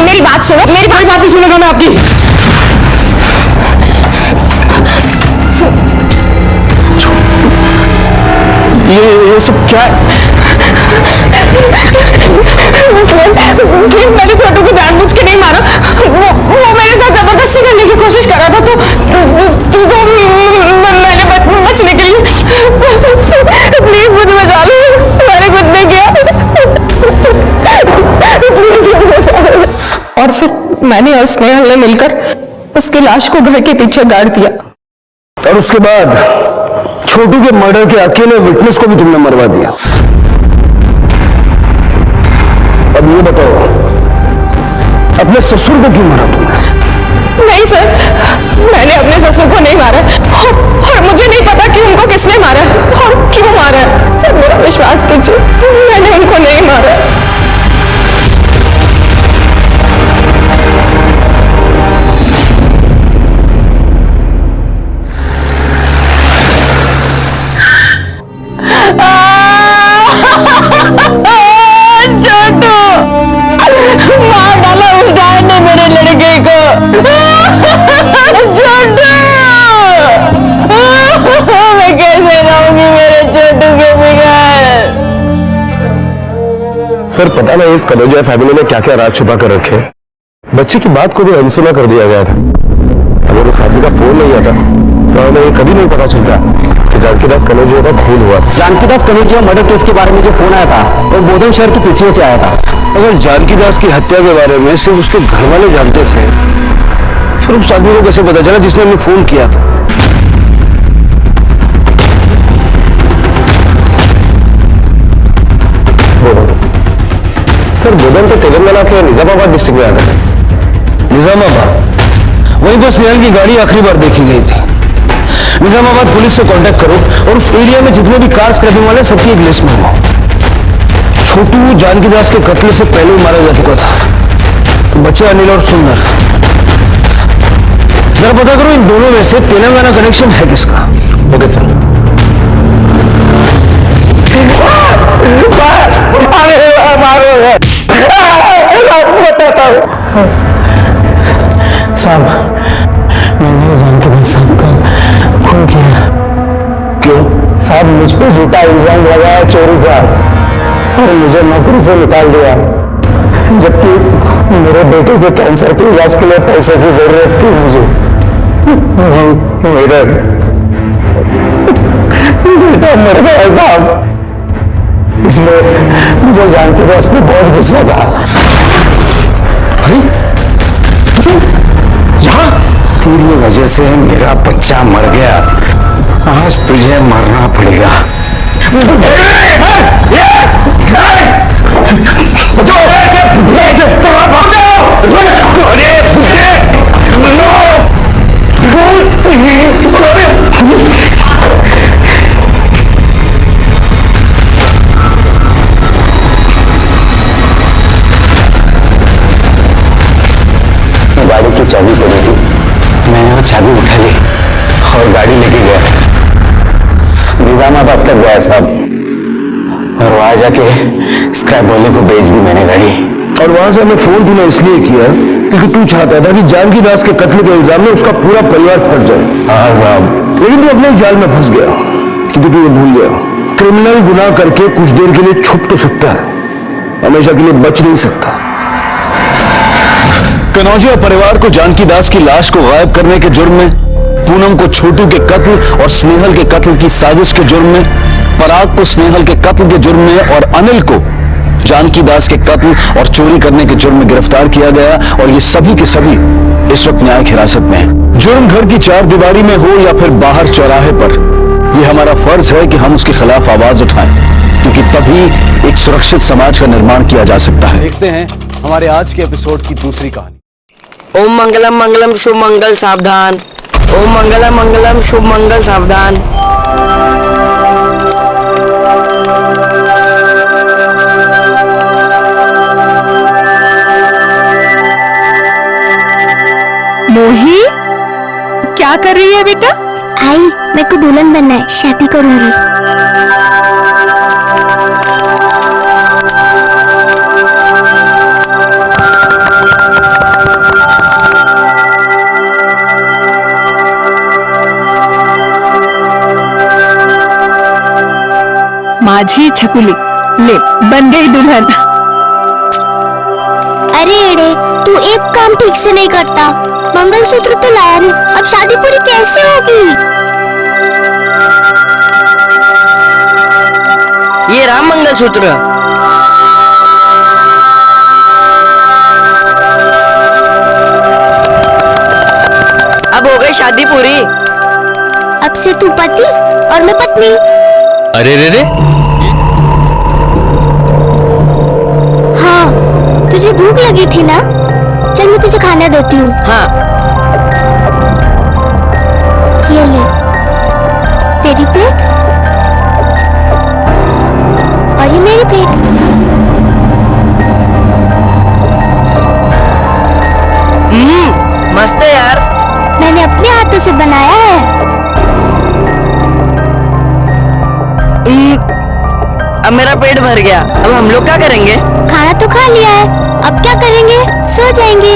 मेरी बात सुनो। मेरी बात ही सुनूंगा मैं आपकी। ये सब क्या है? मैंने छोटू को जानबूझ के नहीं मारा। वो मेरे साथ जबरदस्ती करने की कोशिश कर रहा था, तो मैंने बचने के लिए। प्लीज मुझे बचा लो, मैंने कुछ नहीं किया। और फिर मैंने और स्नेहल ने मिलकर उसकी लाश को घर के पीछे गाड़ दिया। और उसके बाद छोटू के मर्डर के अकेले विटनेस को भी तुमने मरवा दिया। अब ये बताओ, अपने ससुर को क्यों मारा तुमने? नहीं सर, मैंने अपने ससुर को नहीं मारा और मुझे नहीं पता कि उनको किसने मारा और क्यों मारा। सर मेरा विश्वास कीजिए, मैंने उनको नहीं मारा। छोटू, मार डाला उस गाय ने मेरे लड़के को। छोटू, मैं कैसे रहूंगी मेरे छोटू के बगैर? सर पता नहीं इस कनौजिया फैमिली ने क्या क्या राज छुपा कर रखे हैं। बच्चे की बात को भी अनसुना कर दिया गया था। अगर उस आदमी का फोन नहीं आता तो हमें ये कभी नहीं पता चलता कि जानकी दास कनौजिया का खून हुआ। जानकी दास कनौजिया मर्डर केस के बारे में जो फोन आया था वो बोधन शहर के पीसीओ से आया था। अगर जानकी दास की हत्या के बारे में सिर्फ उसके घर वाले जानते थे, फिर उस आदमी को कैसे पता चला जिसने हमें फोन किया था? सर बोधन तो तेलंगाना के निजामाबाद डिस्ट्रिक्ट में आता है। निजामाबाद? वहीं पर स्नेहल की गाड़ी आखिरी बार देखी गई थी। निजामाबाद पुलिस से कांटेक्ट करो और उस एरिया में जितने भी कार स्क्रैपिंग वाले सबकी एक लिस्ट मंगवाओ। छोटू जानकी दास के कत्ल से पहले ही मारा जा चुका था। तो बच्चे अनिल और सुंदर, जरा पता करो इन दोनों में से तेलंगाना कनेक्शन है किसका। Okay sir. साहब मैंने जानकी दास साहब का खून किया। क्यों? साहब मुझ पर झूठा इल्जाम लगाया चोरी का और मुझे नौकरी से निकाल दिया, जबकि मेरे बेटे के कैंसर के इलाज के लिए पैसे की जरूरत थी मुझे। मेरा बेटा मर गया साहब, इसलिए मुझे जानकी दास पे बहुत गुस्सा था। यहाँ तेरी वजह से मेरा बच्चा मर गया, आज तुझे मरना पड़ेगा। गाड़ी की चाबी पड़ी थी, मैंने वो चाबी उठा ली और गाड़ी लेके गया। निजामा इस्लामाबाद तक गया साहब, और वहां जाके स्क्रैप वाले को बेच दी मैंने गाड़ी। और वहां से हमें फोन तूने इसलिए किया क्योंकि तू चाहता था कि जानकी दास के कत्ल के इल्जाम में उसका पूरा परिवार फंस जाए। हाँ साहब, लेकिन तू अपने ही जाल में फंस गया क्योंकि तू ये भूल गया, क्रिमिनल गुनाह करके कुछ देर के लिए छुप तो सकता है, हमेशा के लिए बच नहीं सकता। कनौजिया परिवार को जानकी दास की लाश को गायब करने के जुर्म में, पूनम को छोटू के कत्ल और स्नेहल के कत्ल की साजिश के जुर्म में, पराग को स्नेहल के कत्ल के जुर्म में और अनिल को जानकी दास के कत्ल और चोरी करने के जुर्म में गिरफ्तार किया गया। और ये सभी के सभी इस वक्त न्यायिक हिरासत में हैं। जुर्म घर की चार दीवारी में हो या फिर बाहर चौराहे पर, यह हमारा फर्ज है कि हम उसके खिलाफ आवाज उठाएं, क्योंकि तभी एक सुरक्षित समाज का निर्माण किया जा सकता है। देखते हैं हमारे आज के एपिसोड की दूसरी कहानी। ओम मंगलम मंगलम शुभ मंगल सावधान। ओम मंगलम मंगलम शुभ मंगल सावधान। मोही, क्या कर रही है बेटा? आई, मेरे को दुल्हन बनना है, शादी करूंगी। माझी छकुली, ले बन गई दुल्हन। अरे एड़े, तू एक काम ठीक से नहीं करता। मंगलसूत्र तो लाया नहीं, अब शादी पूरी कैसे होगी? ये राम मंगलसूत्र। अब हो गई शादी पूरी। अब से तू पति और मैं पत्नी। अरे रे रे, हाँ, तुझे भूख लगी थी ना? चल मैं तुझे खाना देती हूँ। हाँ, ये ले तेरी प्लेट और ये मेरी प्लेट। मस्त है यार। मैंने अपने हाथों से बनाया है। अब मेरा पेट भर गया, अब हम लोग क्या करेंगे? खाना तो खा लिया है, अब क्या करेंगे? सो जाएंगे।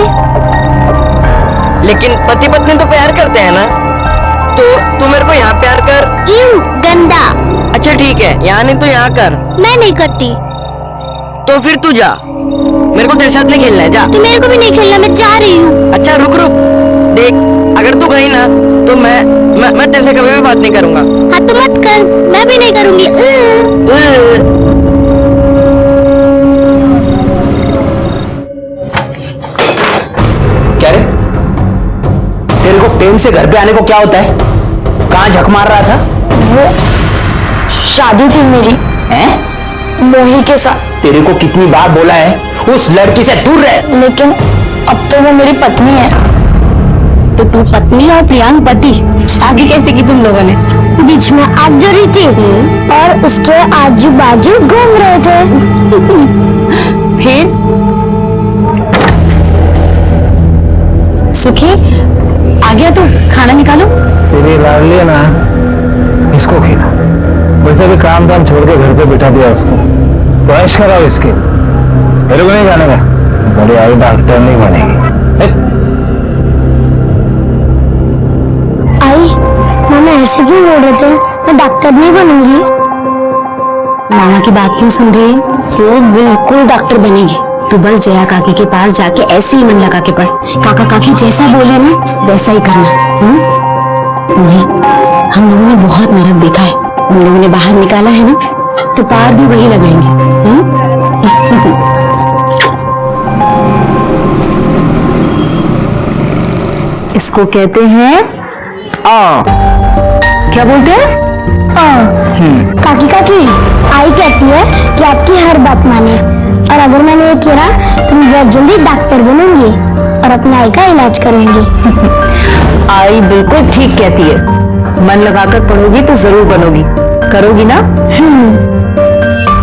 लेकिन पति पत्नी तो प्यार करते हैं ना, तो तू मेरे को यहाँ प्यार कर। यूं गंदा। अच्छा ठीक है, यहाँ नहीं तो यहाँ कर। मैं नहीं करती। तो फिर तू जा, मेरे को तेरे साथ नहीं खेलना है, जा। तो मेरे को भी नहीं खेलना, मैं जा रही हूँ। अच्छा रुक रुक, देख अगर तू गई ना तो मैं तेरे से कभी भी बात नहीं करूंगा। हाँ तो मत कर, मैं भी नहीं करूंगी। क्या रे, तेरे को प्रेम से घर पे आने को क्या होता है? कहाँ झक मार रहा था? वो शादी थी मेरी हैं? मोही के साथ। तेरे को कितनी बार बोला है उस लड़की से दूर रह। लेकिन अब तो वो मेरी पत्नी है। तो तू पत्नी और प्रियांक पति, शादी कैसे की तुम लोगों ने? बीच में आग जली थी और उसके आजू बाजू घूम रहे थे। फिर सुखी आ गया, तू खाना निकालो। तेरी लाडली है ना, इसको खिला। वैसे भी काम धाम छोड़ के घर पे बिठा दिया उसको, तो ऐश कराओ इसके। मेरे को नहीं जाने का, बड़ी आई डॉक्टर नहीं बनेगी। आई, मामा ऐसे क्यों बोल रहे थे? मैं डॉक्टर नहीं बनूंगी। मामा की बात क्यों सुन रही है? तू बिल्कुल डॉक्टर बनेगी। तू बस जया काकी के पास जाके ऐसे ही मन लगा के पढ़। काका काकी जैसा बोले ना वैसा ही करना। नहीं, हम लोगों ने बहुत नरक देखा है। उन लोगों ने बाहर निकाला है ना, तो पार भी वही लगाएंगे। इसको कहते हैं क्या बोलते हैं? काकी काकी, आई कहती है कि आपकी हर बात माने, और अगर मैंने ये किया तो मैं बहुत जल्दी डॉक्टर बनूंगी और अपने आई का इलाज करूंगी। आई बिल्कुल ठीक कहती है। मन लगाकर पढ़ोगी तो जरूर बनोगी, करोगी ना?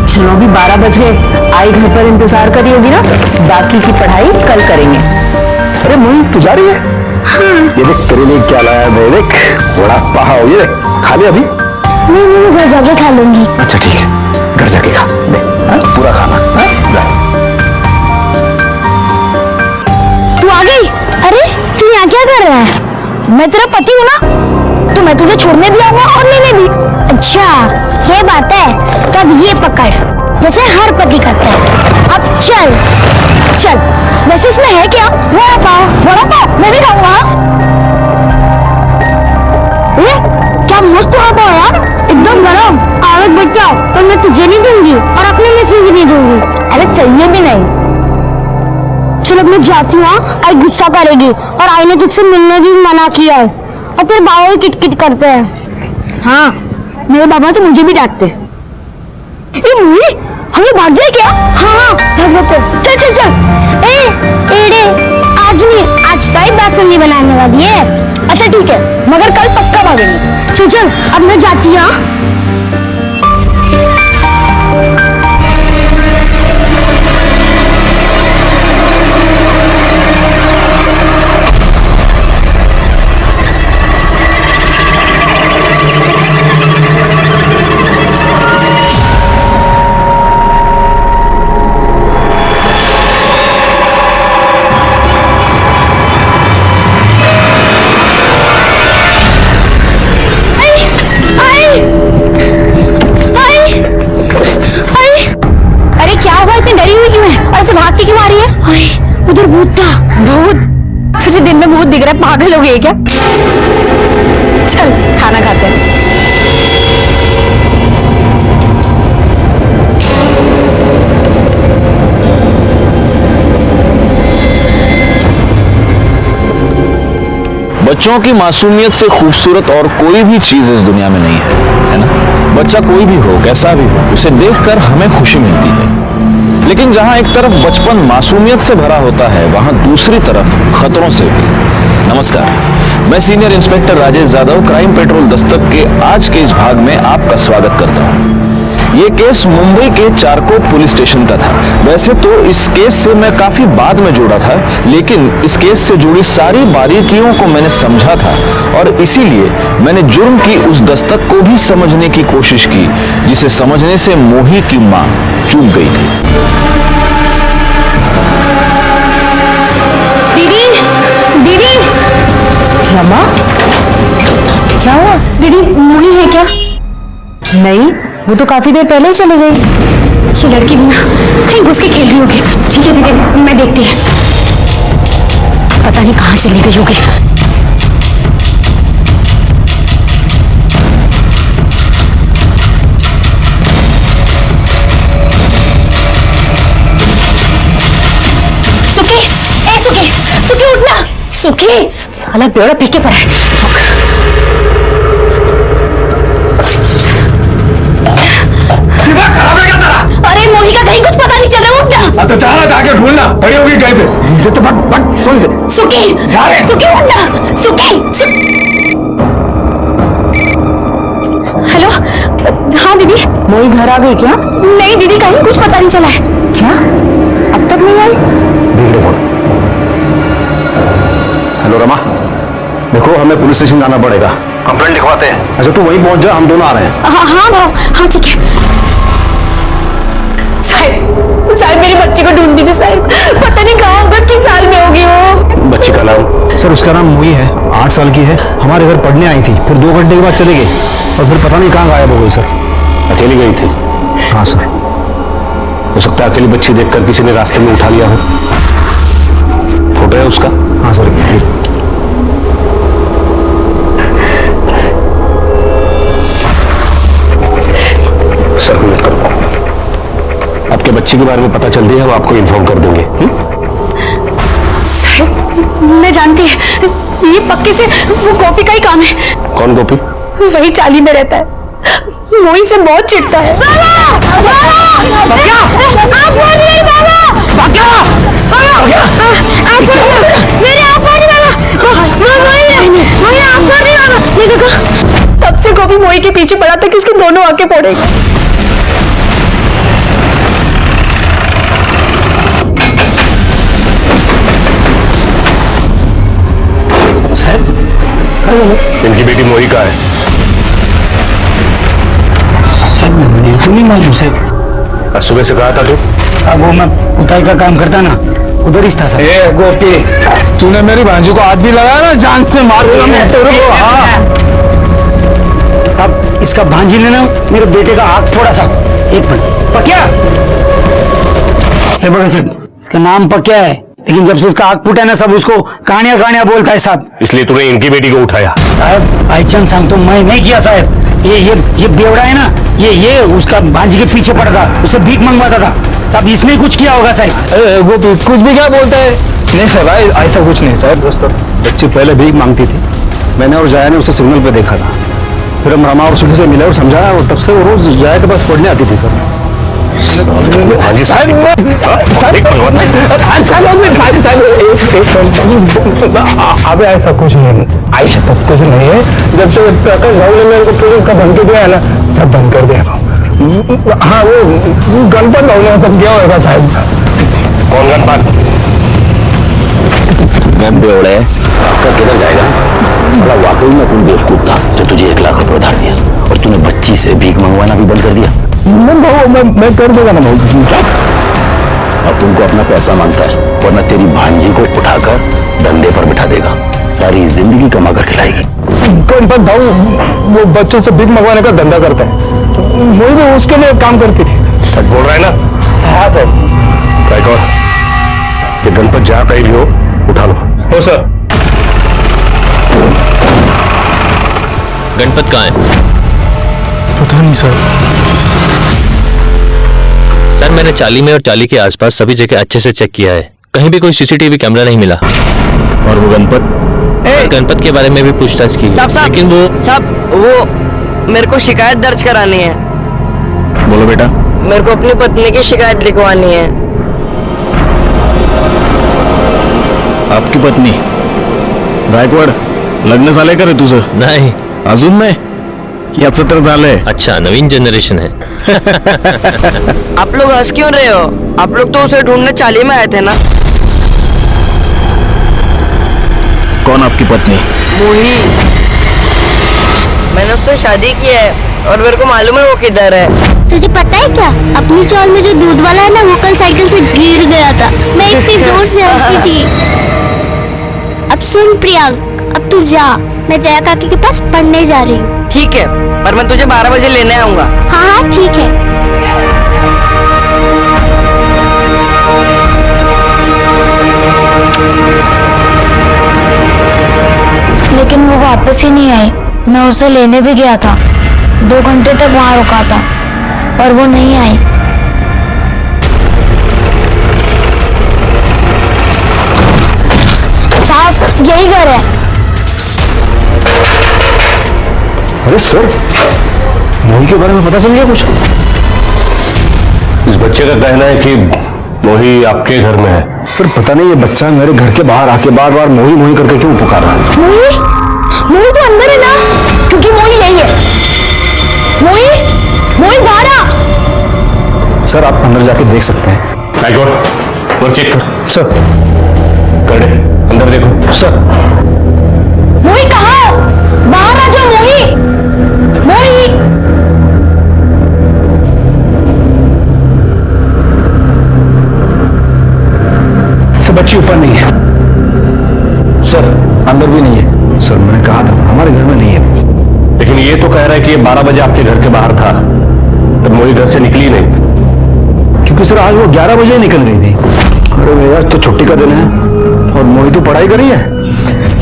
चलो अभी 12 बज गए, आई घर पर इंतजार कर रही होगी ना, बाकी की पढ़ाई कल करेंगे। अरे मोही, तू जा रही है? ये देख तेरे लिए क्या लाया है, देख बड़ा पाहा। ये देख, खा ले अभी। नहीं नहीं, मैं घर जाके खा लूंगी। अच्छा ठीक है, घर जाके खा ले, हाँ? पूरा खाना, हाँ? जा। तू आ गई? अरे तू यहाँ क्या कर रहा है? मैं तेरा पति हूँ ना, तो मैं तुझे छोड़ने भी आऊंगा और लेने भी। अच्छा ये बात है, तब ये पकड़, जैसे हर पति करता है। अब चल चल। वैसे इसमें है क्या? वड़ा पाव मैं भी खाऊंगा। क्या मस्त वड़ा पाव यार, एकदम गरम। आवाज बचाओ, पर मैं तुझे नहीं दूंगी और अपने लिए से भी नहीं दूंगी। अरे चाहिए भी नहीं। चलो अब मैं जाती हूँ, आई गुस्सा करेगी और आई ने तुझसे मिलने भी मना किया है और तेरे बाबा भी किटकिट करते हैं। हाँ मेरे बाबा तो मुझे भी डांटते। ये मुझे हमें भाग जाए क्या? हाँ चल चल चल। एड़े आज नहीं, आज का ही बासुंदी बनाने वाली है। अच्छा ठीक है, मगर कल पक्का भागेंगे। चल चल अब मैं जाती हूँ। उधर भूत था। भूत? तुझे दिन में भूत दिख रहा है, पागल हो गई है क्या? चल खाना खाते हैं। बच्चों की मासूमियत से खूबसूरत और कोई भी चीज इस दुनिया में नहीं है ना? बच्चा कोई भी हो, कैसा भी हो, उसे देखकर हमें खुशी मिलती है। लेकिन जहां एक तरफ बचपन मासूमियत से भरा होता है, वहां दूसरी तरफ खतरों से भी। नमस्कार, मैं senior inspector Rajesh Yadav crime petrol Dastak के आज के इस भाग में आपका स्वागत करता हूं। ये केस मुंबई के चारकोप पुलिस स्टेशन का था। वैसे तो इस केस से मैं काफी बाद में जुड़ा था, लेकिन इस केस से जुड़ी सारी बारीकियों को मैंने समझा था और इसीलिए मैंने जुर्म की उस दस्तक को भी समझने की कोशिश की, जिसे समझने से मोही की मां चूक गई थी। दीदी दीदी। रमा, क्या हुआ? दीदी मोही है क्या? नहीं, वो तो काफी देर पहले ही चली गई। ये लड़की भी ना कहीं घुस के खेल रही होगी। ठीक है दीदी, मैं देखती है। पता नहीं कहाँ चली गई होगी। सुखी, ए सुखी, सुखी उठना। सुखी, साला बेड़ा पीके पड़ा है। अरे मोही का कहीं कुछ पता नहीं चल रहा, उठना। तो जा जाके ढूंढना, बड़ी होगी कहीं पे। ये तो बट सुन ले। सुखी, जा रहे। सुखी उठना, सुखी। हेलो, हाँ दीदी। मोही घर आ गई क्या? नहीं दीदी, कहीं कुछ पता नहीं चला है। क्या अब तक नहीं आई? बिगड़े फोन। हेलो रमा, देखो हमें पुलिस स्टेशन जाना पड़ेगा, कंप्लेंट लिखवाते हैं। अच्छा तू वहीं पहुंच जा, हम दोनों आ रहे हैं। हाँ हाँ भाव, हाँ ठीक है। साहब, साहब मेरी बच्ची को ढूंढ दीजिए साहब। पता नहीं कहाँ होगा, किस साल में होगी वो। बच्ची का नाम? सर उसका नाम मोही है, 8 साल की है। हमारे घर पढ़ने आई थी, फिर 2 घंटे के बाद चली गई और फिर पता नहीं कहाँ गायब हो गई सर। अकेली गई थी? हाँ सर। हो सकता है अकेली बच्ची देखकर किसी ने रास्ते में उठा लिया हो। फोटो है उसका? हाँ सर। सर्कुलेट करो। आपके बच्चे के बारे में पता चल दिया, वो आपको इन्फॉर्म कर देंगे। मैं जानती है, ये पक्के से वो गोपी का ही काम है। कौन गोपी? वही चाली में रहता है, मोही से बहुत चिढ़ता है। तब से गोपी मोही के पीछे पड़ा था कि इसके दोनों आंखें फोड़ेगा। इनकी बेटी मोही का है। मालूम साहब। सुबह से कहा था तू? साहब वो मैं उताई का काम करता ना, उधर ही था साहब। ए गोपी, तूने मेरी भांजी को हाथ भी लगाया ना, जान से मार देगा मैं तेरे को। हाँ साहब इसका भांजी ने ना मेरे बेटे का हाथ थोड़ा सा, एक मिनट। पक्या ये बड़ा साहब, इसका नाम पक्या है, लेकिन जब से इसका आग फूटा ना सब उसको कहानियां कहानियां बोलता है साहब। इसलिए तूने इनकी बेटी को उठाया? साहब आईचंद सांग तो मैं नहीं किया साहब, ये बेवड़ा है ना, ये उसका भांजी के पीछे पड़ था, उसे भीख मंगवाता था साहब, इसने कुछ किया होगा साहब। गोपी कुछ भी क्या बोलता है? नहीं साहब ऐसा कुछ नहीं साहब। सर बच्ची पहले भीख मांगती थी, मैंने और जाया ने उसे सिग्नल पे देखा था, फिर हम रमा और सुखी से मिले और समझाया, और तब से वो रोज जाया के पास पढ़ने आती थी सर। भांजी साहब अबे ऐसा कुछ नहीं, आयशा तब कुछ नहीं है। जब से प्रकाश भाई ने मेरे को पुलिस का धमकी दिया है ना, सब बंद कर दिया। हाँ वो गणपत भाई ने सब किया होगा साहब। कौन गणपत? मैं बेवड़े आपका किधर जाएगा? साला वाकई में कोई बेवकूफ था जो तुझे 1 लाख रुपए उधार दिया, और तूने बच्ची से भीख मंगवाना भी बंद कर दिया। मैं कर देगा ना भाई। अब तुमको अपना पैसा मांगता है, वरना तेरी भांजी को उठाकर धंधे पर बिठा देगा, सारी जिंदगी कमा कर खिलाएगी। गणपत भाऊ वो बच्चों से भीख मंगवाने का धंधा करता है, वही भी उसके लिए काम करती थी। सच बोल रहा है ना? हाँ सर। ये गणपत जहाँ कहीं भी हो उठा लो। हो सर। गणपत कहाँ है? पता नहीं सर। सर मैंने चाली में और चाली के आसपास सभी जगह अच्छे से चेक किया है, कहीं भी कोई सीसीटीवी कैमरा नहीं मिला। और वो गणपत के बारे में भी पूछताछ की, लेकिन वो मेरे को शिकायत दर्ज करानी है। बोलो बेटा। मेरे को अपनी पत्नी की शिकायत लिखवानी है। आपकी पत्नी गायकवाड लग्न झाले का रे तुझं? नहीं। अजून नाही? याचं तर झालंय। अच्छा नवीन जनरेशन है। आप लोग हंस क्यों रहे हो? आप लोग तो उसे ढूंढने चाली में आए थे ना। कौन आपकी पत्नी? मोही। मैंने उससे शादी की है और मेरे को मालूम है वो किधर है। तुझे पता है क्या, अपनी स्टॉल में जो दूध वाला है ना, वो कल साइकिल से गिर गया था। मैं इतनी जोर से हंसी थी। अब सुन प्रियांक, अब तू जा, मैं जया काकी के पास पढ़ने जा रही हूँ। ठीक है, पर मैं तुझे 12 बजे लेने आऊंगा। हाँ हाँ ठीक है। लेकिन वो वापस ही नहीं आई। मैं उसे लेने भी गया था, 2 घंटे तक वहां रुका था, पर वो नहीं आई। साहब यही घर है। अरे सर, मोही के बारे में पता चल गया कुछ? इस बच्चे का कहना है कि मोही आपके घर में है। सर पता नहीं ये बच्चा मेरे घर के बाहर आके बार बार मोही मोही करके क्यों पुकार रहा है? मोही? मोही तो अंदर है ना, क्योंकि मोही यही है। मोही बाहर आ। सर आप अंदर जाके देख सकते हैं। और चेक कर। सर कर दे, अंदर देखो। सर। मोही कहाँ? बाहर आ जाओ मोही। मोही। सर बच्ची ऊपर नहीं है। सर अंदर भी नहीं है। सर मैंने कहा था हमारे घर में नहीं है। लेकिन ये तो कह रहा है कि ये 12 बजे आपके घर के बाहर था, तब मोही घर से निकली नहीं। क्योंकि सर आज वो 11 बजे निकल गई थी। अरे भैया आज तो छुट्टी का दिन है और मोही तो पढ़ाई करी है।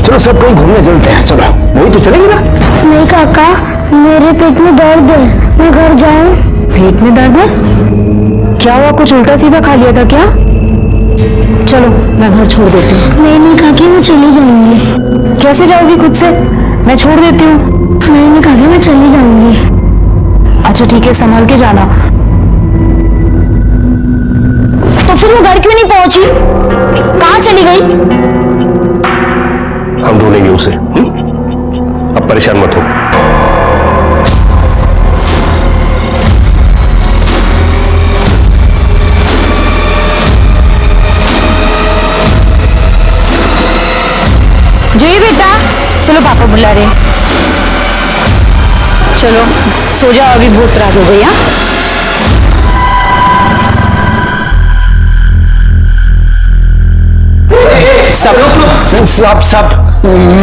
चलो सब कहीं घूमने चलते हैं। चलो मोही तो चलेगी ना? नहीं काका, मेरे पेट में दर्द है, मैं घर जाऊं। पेट में दर्द है? क्या हुआ, कुछ उल्टा सीधा खा लिया था क्या? चलो मैं घर छोड़ देती हूँ। नहीं काकी, मैं चली जाऊंगी। कैसे जाओगी खुद से? मैं छोड़ देती हूँ। नहीं काकी, मैं चली जाऊंगी। अच्छा ठीक है, संभाल के जाना। तो फिर वो घर क्यों नहीं पहुंची? कहाँ चली गई? हम ढूंढेंगे उसे। अब परेशान मत हो। जोई बेटा, चलो पापा बुला रहे। चलो सो जाओ, अभी बहुत रात हो गई। हाँ साहब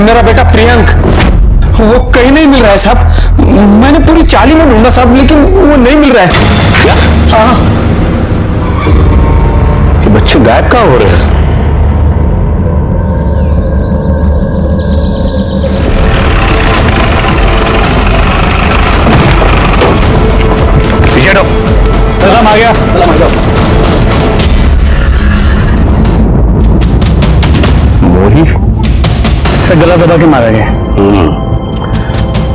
मेरा बेटा प्रियंक वो कहीं नहीं मिल रहा है साहब। मैंने पूरी चाली में ढूंढा साहब, लेकिन वो नहीं मिल रहा है। क्या? हाँ। कि बच्चे गायब कहाँ हो रहे हैं? पीछे हटो। सलाम आ गया। सलाम आ गया। मोही सर गला दबा के मारा गया।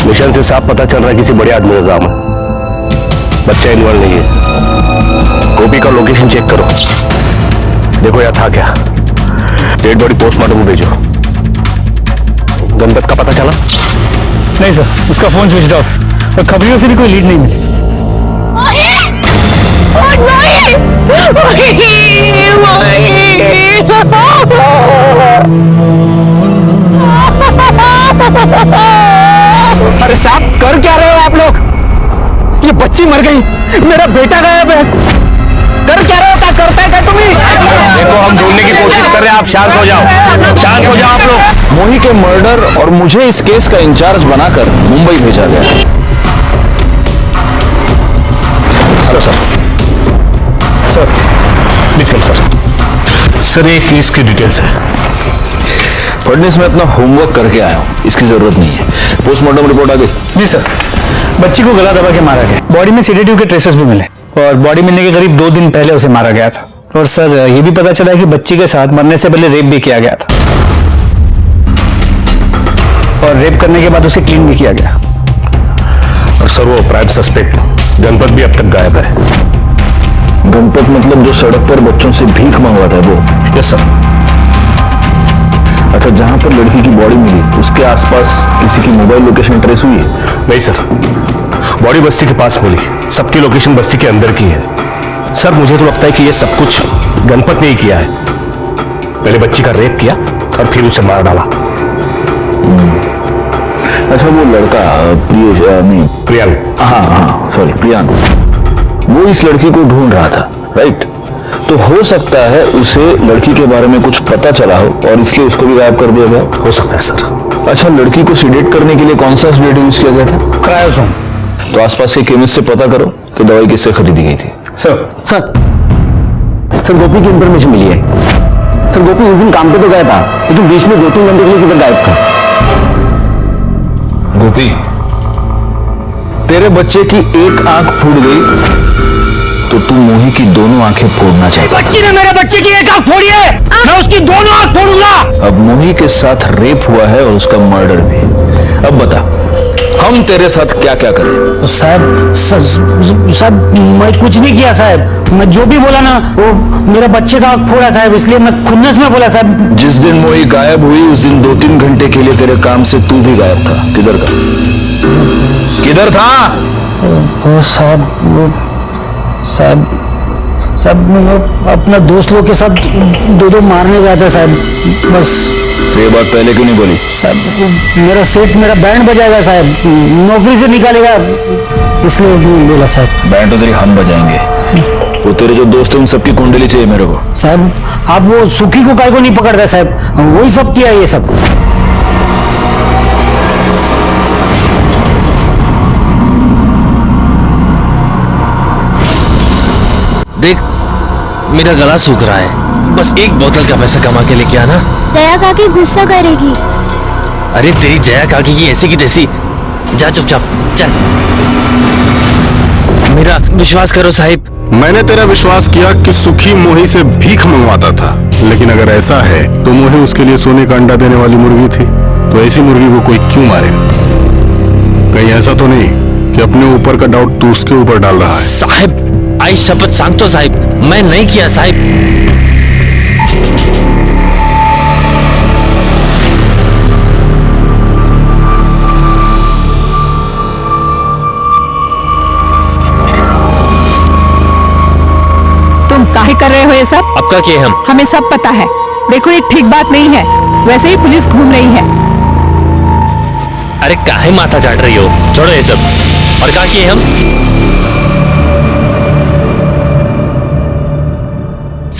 मिशन से साफ पता चल रहा है किसी बड़े आदमी का काम है। बच्चा इन्वॉल्व नहीं है। गोपी का लोकेशन चेक करो, देखो यहाँ था क्या। डेड बॉडी पोस्टमार्टम में भेजो। गणपत का पता चला? नहीं सर, उसका फोन स्विच ऑफ और खबरियों से भी कोई लीड नहीं मिली। अरे साहब कर क्या रहे हो आप लोग? ये बच्ची मर गई, मेरा बेटा गायब है। कर क्या रहे हो? क्या करता है क्या तुम्हें? देखो हम ढूंढने की कोशिश कर रहे हैं, आप शांत हो जाओ। शांत हो जाओ आप लोग। मोही के मर्डर और मुझे इस केस का इंचार्ज बनाकर मुंबई भेजा गया। Sir please come sir. ये केस की डिटेल्स है। फडनेस में अपना होमवर्क करके आया हूँ, इसकी जरूरत नहीं है। पोस्टमार्टम रिपोर्ट आ गई? जी सर, बच्ची को गला दबा के मारा गया। बॉडी में सेडेटिव के ट्रेसेस भी मिले और बॉडी मिलने के करीब 2 दिन पहले उसे मारा गया था। और सर ये भी पता चला कि बच्ची के साथ मरने से पहले रेप भी किया गया था और रेप करने के बाद उसे क्लीन भी किया गया। और सर वो प्राइम सस्पेक्ट गणपत भी अब तक गायब है। गणपत मतलब जो सड़क पर बच्चों से भीख मंगवाता है वो? Yes sir. अच्छा, जहां पर लड़की की बॉडी मिली उसके आसपास किसी की मोबाइल लोकेशन ट्रेस हुई है? नहीं सर, बॉडी बस्ती के पास मिली, सबकी लोकेशन बस्ती के अंदर की है। सर मुझे तो लगता है कि ये सब कुछ गणपत ने ही किया है। पहले बच्ची का रेप किया और फिर उसे मार डाला। अच्छा, वो लड़का प्रियंक। हाँ सॉरी, प्रियंक, वो इस लड़की को ढूंढ रहा था, राइट? तो हो सकता है उसे लड़की के बारे में कुछ पता चला हो और इसलिए उसको भी गायब कर दिया गया। हो सकता है सर। अच्छा, लड़की को सीडेट करने के लिए कौन सा सीडेट यूज किया गया था? क्रायोसोम। तो आसपास के केमिस्ट से पता करो कि दवाई किससे खरीदी गई थी। सर गोपी की इंफॉर्मेशन मिली है। सर गोपी उस दिन काम पे तो गया था, लेकिन बीच में 2-3 घंटे के लिए किधर गायब था? गोपी, तेरे बच्चे की एक आंख फूट गई तो तू मोही की दोनों आंखें फोड़ना चाहिए। बच्ची ने मेरे बच्चे की एक आंख फोड़ी है, मैं उसकी दोनों आंख फोड़ूंगा। अब मोही के साथ रेप हुआ है और उसका मर्डर भी। अब बता, हम तेरे साथ क्या क्या करें? साहब मैं कुछ नहीं किया साहब। मैं जो भी बोला ना वो मेरे बच्चे का आंख फोड़ा साहब, इसलिए मैं खुन्नस में बोला साहब। जिस दिन मोही गायब हुई उस दिन 2-3 घंटे के लिए तेरे काम से तू भी गायब था। किधर था? किधर था? वो साहब मैं अपना दोस्त लोग के साथ दो मारने गया था साहब, बस। तो ये बात पहले क्यों नहीं बोली? साहब मेरा सेठ मेरा बैंड बजाएगा साहब, नौकरी से निकालेगा, इसलिए नहीं बोला साहब। बैंड तो तेरी हम बजाएंगे। वो तेरे जो दोस्त हैं उन सबकी कुंडली चाहिए मेरे को। साहब आप वो सुखी को काय को नहीं पकड़ता साहब, वही सब किया ये सब। देख मेरा गला सूख रहा है, बस एक बोतल का पैसा कमा के लेके आना। दया काकी गुस्सा करेगी। अरे तेरी जया काकी की ऐसी की तैसी, जा चुपचाप चल। मेरा विश्वास करो साहिब। मैंने तेरा विश्वास किया कि सुखी मोही से भीख मंगवाता था, लेकिन अगर ऐसा है तो मोही उसके लिए सोने का अंडा देने वाली मुर्गी थी, तो ऐसी मुर्गी को कोई क्यों मारेगा? कहीं ऐसा तो नहीं कि अपने ऊपर का डाउट तू उसके ऊपर डाल रहा है? साहिब आई शपथ सांगतो साहिब, मैं नहीं किया साहिब। तुम काहे कर रहे हो ये सब? अब का किए हम? हमें सब पता है। देखो ये ठीक बात नहीं है, वैसे ही पुलिस घूम रही है। अरे काहे माथा चाट रही हो, छोड़ो ये सब। और का किए हम?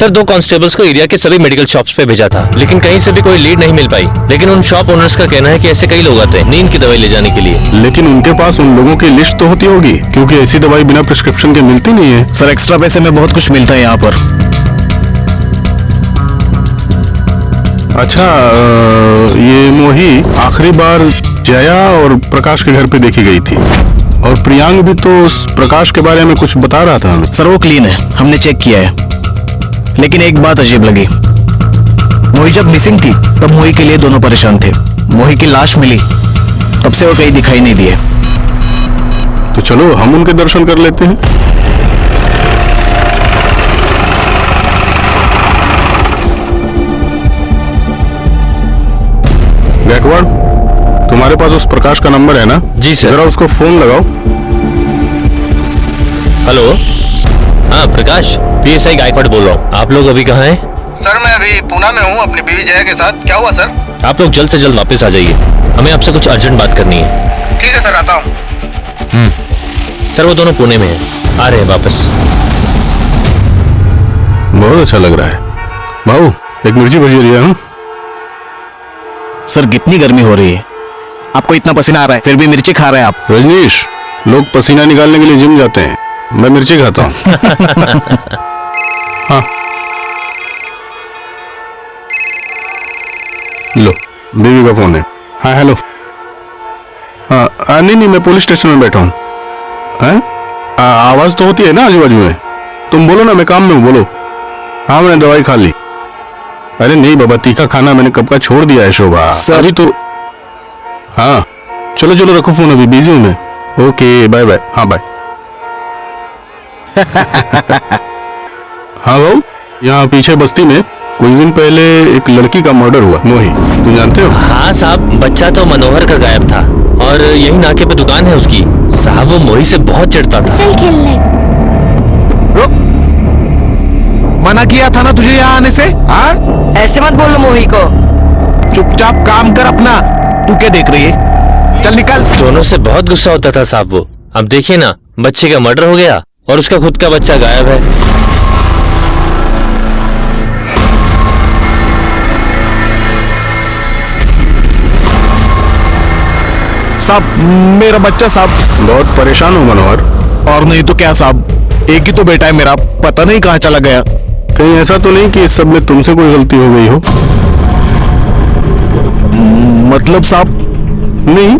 सर 2 कांस्टेबल्स को एरिया के सभी मेडिकल शॉप्स पे भेजा था, लेकिन कहीं से भी कोई लीड नहीं मिल पाई। लेकिन उन शॉप ओनर्स का कहना है कि ऐसे कई लोग आते हैं नींद की दवाई ले जाने के लिए। लेकिन उनके पास उन लोगों की लिस्ट तो होती होगी, क्योंकि ऐसी दवाई बिना प्रिस्क्रिप्शन के मिलती नहीं है। सर एक्स्ट्रा पैसे में बहुत कुछ मिलता है यहाँ पर। अच्छा, ये मोही आखिरी बार जया और प्रकाश के घर पे देखी गई थी, और प्रियांक भी तो उस प्रकाश के बारे में कुछ बता रहा था हमें। सर वो क्लीन है, हमने चेक किया है। लेकिन एक बात अजीब लगी, मोही जब मिसिंग थी तब मोही के लिए दोनों परेशान थे। मोही की लाश मिली तब से वो कहीं दिखाई नहीं दिए। तो चलो हम उनके दर्शन कर लेते हैं। गायकवाड़, तुम्हारे पास उस प्रकाश का नंबर है ना? जी सर। जरा उसको फोन लगाओ। हेलो, हाँ प्रकाश, PSI गायकवाड़ बोल रहा हूँ। आप लोग अभी कहाँ हैं? सर मैं अभी पूना में हूँ अपनी बीवी जया के साथ। क्या हुआ सर? आप लोग जल्द से जल्द वापस आ जाइए, हमें आपसे कुछ अर्जेंट बात करनी है। ठीक है सर, आता हूँ। सर वो दोनों पुणे में हैं, आ रहे हैं वापस। बहुत अच्छा लग रहा है। भाऊ, एक मिर्ची भजिया लिया हूँ। सर कितनी गर्मी हो रही है, आपको इतना पसीना आ रहा है फिर भी मिर्ची खा रहे हैं आप। रजनीश, लोग पसीना निकालने के लिए जिम जाते हैं, मैं मिर्ची खाता हूँ। हाँ लो, बीवी का फोन है। हाँ हेलो। हाँ नहीं, मैं पुलिस स्टेशन में बैठा हूँ। आवाज तो होती है ना आजू बाजू में? तुम बोलो ना, मैं काम में हूँ, बोलो। हाँ मैंने दवाई खा ली। अरे नहीं बाबा, तीखा खाना मैंने कब का छोड़ दिया है शोभा। अभी तो हाँ चलो चलो रखो फोन, अभी बिजी हूँ मैं। Okay bye bye. हाँ बाय। हाँ भाऊ, यहाँ पीछे बस्ती में कुछ दिन पहले एक लड़की का मर्डर हुआ। मोही, तुम जानते हो? हाँ साहब, बच्चा तो मनोहर का गायब था, और यही नाके पे दुकान है उसकी। साहब वो मोही से बहुत चिढ़ता था। चल खेलने। रुक, मना किया था ना तुझे यहाँ आने से? हाँ ऐसे मत बोलो मोही को। चुपचाप काम कर अपना। तू क्या देख रही है? चल निकल। दोनों से बहुत गुस्सा होता था साहब वो। अब देखिए ना, बच्चे का मर्डर हो गया और उसका खुद का बच्चा गायब है। साहब, मेरा बच्चा साहब। बहुत परेशान हूँ मनोहर। और नहीं तो क्या साहब, एक ही तो बेटा है मेरा, पता नहीं कहाँ चला गया। कहीं ऐसा तो नहीं कि इस सब में तुमसे कोई गलती हो गई हो? मतलब साहब? नहीं,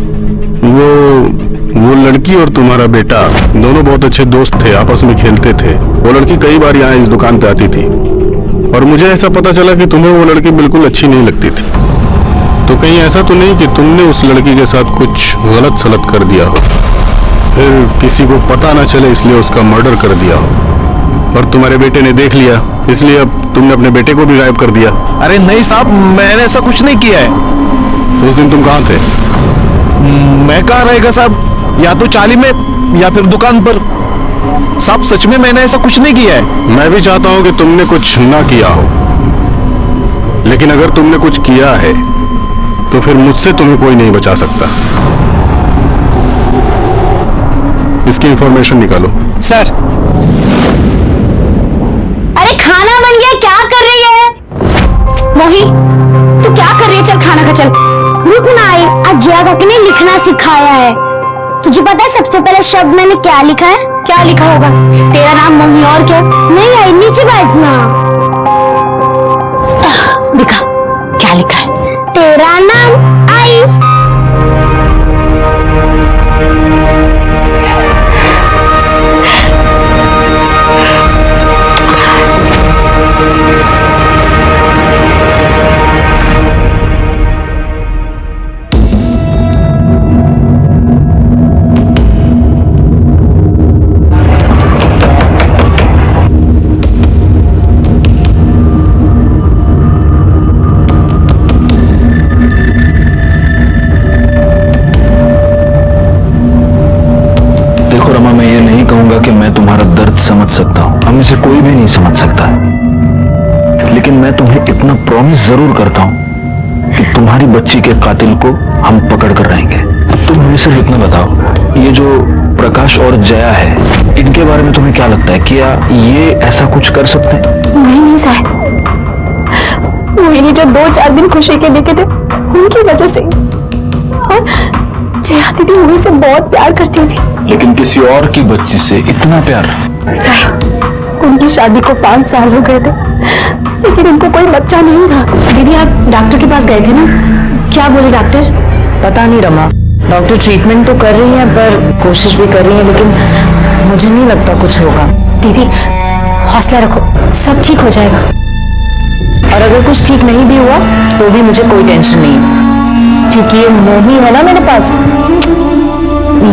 वो लड़की और तुम्हारा बेटा दोनों बहुत अच्छे दोस्त थे, आपस में खेलते थे। वो लड़की कई बार यहाँ इस दुकान पे आती थी, और मुझे ऐसा पता चला कि तुम्हें वो लड़की बिल्कुल अच्छी नहीं लगती थी। तो कहीं ऐसा तो नहीं कि तुमने उस लड़की के साथ कुछ गलत सलत कर दिया हो, फिर किसी को पता ना चले इसलिए उसका मर्डर कर दिया हो, और तुम्हारे बेटे ने देख लिया इसलिए अब तुमने अपने बेटे को भी गायब कर दिया? अरे नहीं साहब, मैंने ऐसा कुछ नहीं किया है। उस दिन तुम कहाँ थे? मैं कहाँ रहेगा साहब, या तो चाली में या फिर दुकान पर। साहब सच में मैंने ऐसा कुछ नहीं किया है। मैं भी चाहता हूँ कि तुमने कुछ ना किया हो, लेकिन अगर तुमने कुछ किया है तो फिर मुझसे तुम्हें कोई नहीं बचा सकता। इसकी इंफॉर्मेशन निकालो। सर। अरे खाना बन गया, क्या कर रही है? मोही, तू क्या कर रही है? चल खाना खा, चल। रुक ना, आज जया काकी ने लिखना सिखाया है। तुझे पता है सबसे पहले शब्द मैंने क्या लिखा है? क्या लिखा होगा? तेरा नाम मोही, और क्या? नहीं आई, नीचे बैठना। दिखा क्या लिखा है? तेरा नाम आई। कि मैं तुम्हारा दर्द समझ सकता हूं, हम इसे कोई भी नहीं समझ सकता, लेकिन मैं तुम्हें इतना प्रॉमिस जरूर करता हूं कि तुम्हारी बच्ची के कातिल को हम पकड़ कर रहेंगे। तुम हमें सिर्फ इतना बताओ, ये जो प्रकाश और जया है, इनके बारे में तुम्हें क्या लगता है? क्या ये ऐसा कुछ कर सकते हैं? नहीं साहब, मोहिनी जो 2-4 दिन खुशी के देखे थे उनकी वजह से, और जया दीदी मोहिनी से बहुत प्यार करती थी। लेकिन किसी और की बच्ची से इतना प्यार? साहब, उनकी शादी को 5 साल हो गए थे, लेकिन उनको कोई बच्चा नहीं था। दीदी आप डॉक्टर के पास गए थे ना, क्या बोले डॉक्टर? पता नहीं रमा, डॉक्टर ट्रीटमेंट तो कर रही है पर कोशिश भी कर रही है, लेकिन मुझे नहीं लगता कुछ होगा। दीदी हौसला रखो, सब ठीक हो जाएगा। और अगर कुछ ठीक नहीं भी हुआ तो भी मुझे कोई टेंशन नहीं है, क्योंकि ये मोही है ना मेरे पास,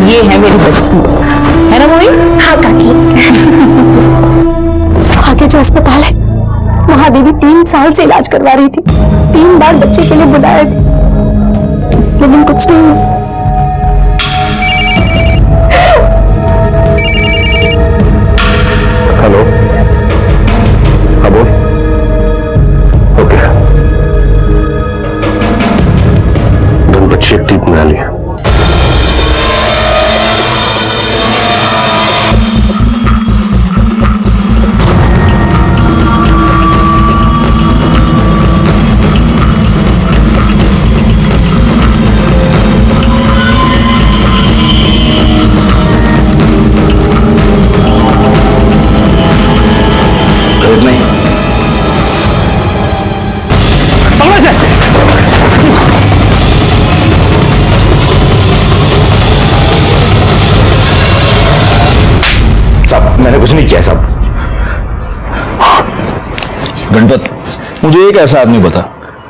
ये है मेरी बच्ची, है ना मोही? हाँ काकी। आगे जो अस्पताल है वहाँ दीदी 3 साल से इलाज करवा रही थी, 3 बार बच्चे के लिए बुलाया गया, लेकिन कुछ नहीं हुआ। हेलो, हाँ बोल। ओके, दोनों बच्चे एक टीप में आ लिए। मैंने कुछ नहीं किया साहब। गणपत, मुझे एक ऐसा आदमी बता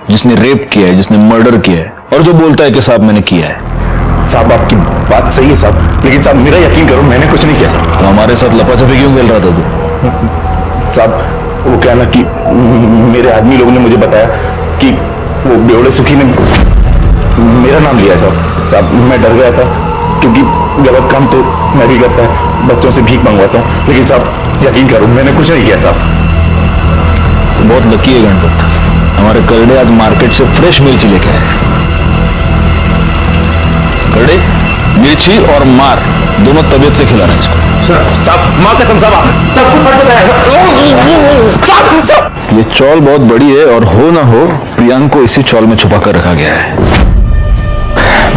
जिसने रेप किया है, जिसने मर्डर किया है और जो बोलता है कि साहब मैंने किया है। साहब आपकी बात सही है साहब, लेकिन साहब मेरा यकीन करो मैंने कुछ नहीं किया साहब। तो हमारे साथ लपाछपी क्यों खेल रहा था तू? साहब वो क्या ना कि मेरे आदमी लोगों ने मुझे बताया कि वो बेवड़े सुखी ने मेरा नाम लिया है साहब। साहब मैं डर गया था, क्योंकि गलत काम तो मैं भी करता है, बच्चों से भीख मंगवाता हूँ, लेकिन साहब यकीन करो मैंने कुछ नहीं किया साहब। तो बहुत लकी है गणपत, हमारे करड़े आज मार्केट से फ्रेश मिर्ची लेके आए। करड़े, मिर्ची और मार दोनों तबीयत से खिला रहे हैं इसको। साहब माँ कसम साहब, ये चौल बहुत बड़ी है और हो ना हो प्रियांक को इसी चौल में छुपा कर रखा गया है।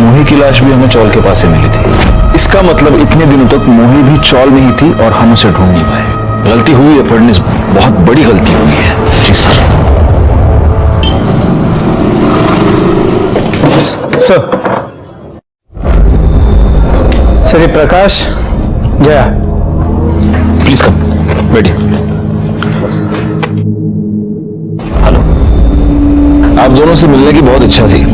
मोही की लाश भी हमें चौल के पास से मिली थी। इसका मतलब इतने दिनों तक मोही भी चौल में ही थी और हम उसे ढूंढ नहीं पाए। गलती हुई है फडणवीस, बहुत बड़ी गलती हुई है। जी सर। सर ये प्रकाश, जया, प्लीज कम, बैठिए। हेलो, आप दोनों से मिलने की बहुत इच्छा थी।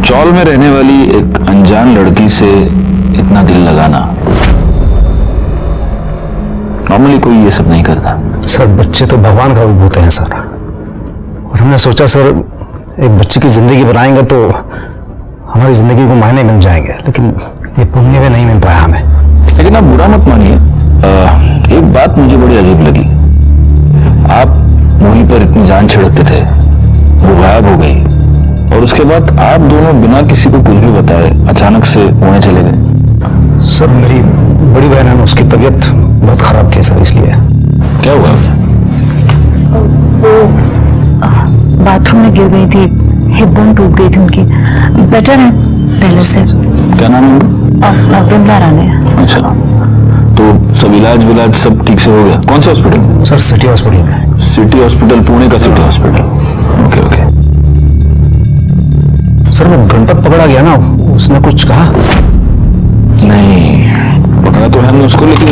चौल में रहने वाली एक अनजान लड़की से इतना दिल लगाना नॉर्मली कोई ये सब नहीं करता। सर बच्चे तो भगवान का रूप होते हैं सर, और हमने सोचा सर एक बच्चे की जिंदगी बनाएंगे तो हमारी जिंदगी को मायने मिल जाएंगे, लेकिन ये पुण्य में नहीं मिल पाया हमें। लेकिन आप बुरा मत मानिए, एक बात मुझे बड़ी अजीब लगी। आप मोही पर इतनी जान छिड़कते थे, वो गायब हो गई और उसके बाद आप दोनों बिना किसी को कुछ भी बताए अचानक से पुणे चले गए। सर मेरी बड़ी बहन है, उसकी तबीयत बहुत खराब थी सर, इसलिए। क्या हुआ? वो बाथरूम में गिर गई थी, हिप बोन टूट गई थी उनकी, बेटर है पहले से। क्या नाम है उनका? विमला रानी। अच्छा, तो सब इलाज विलाज सब ठीक से हो गया? कौन से हॉस्पिटल में? सर सिटी हॉस्पिटल में। सिटी हॉस्पिटल, पुणे का city hospital. Okay okay. Sir वो गणपत पकड़ा गया ना, उसने कुछ कहा? नहीं, पकड़ा तो हमने उसको, लेकिन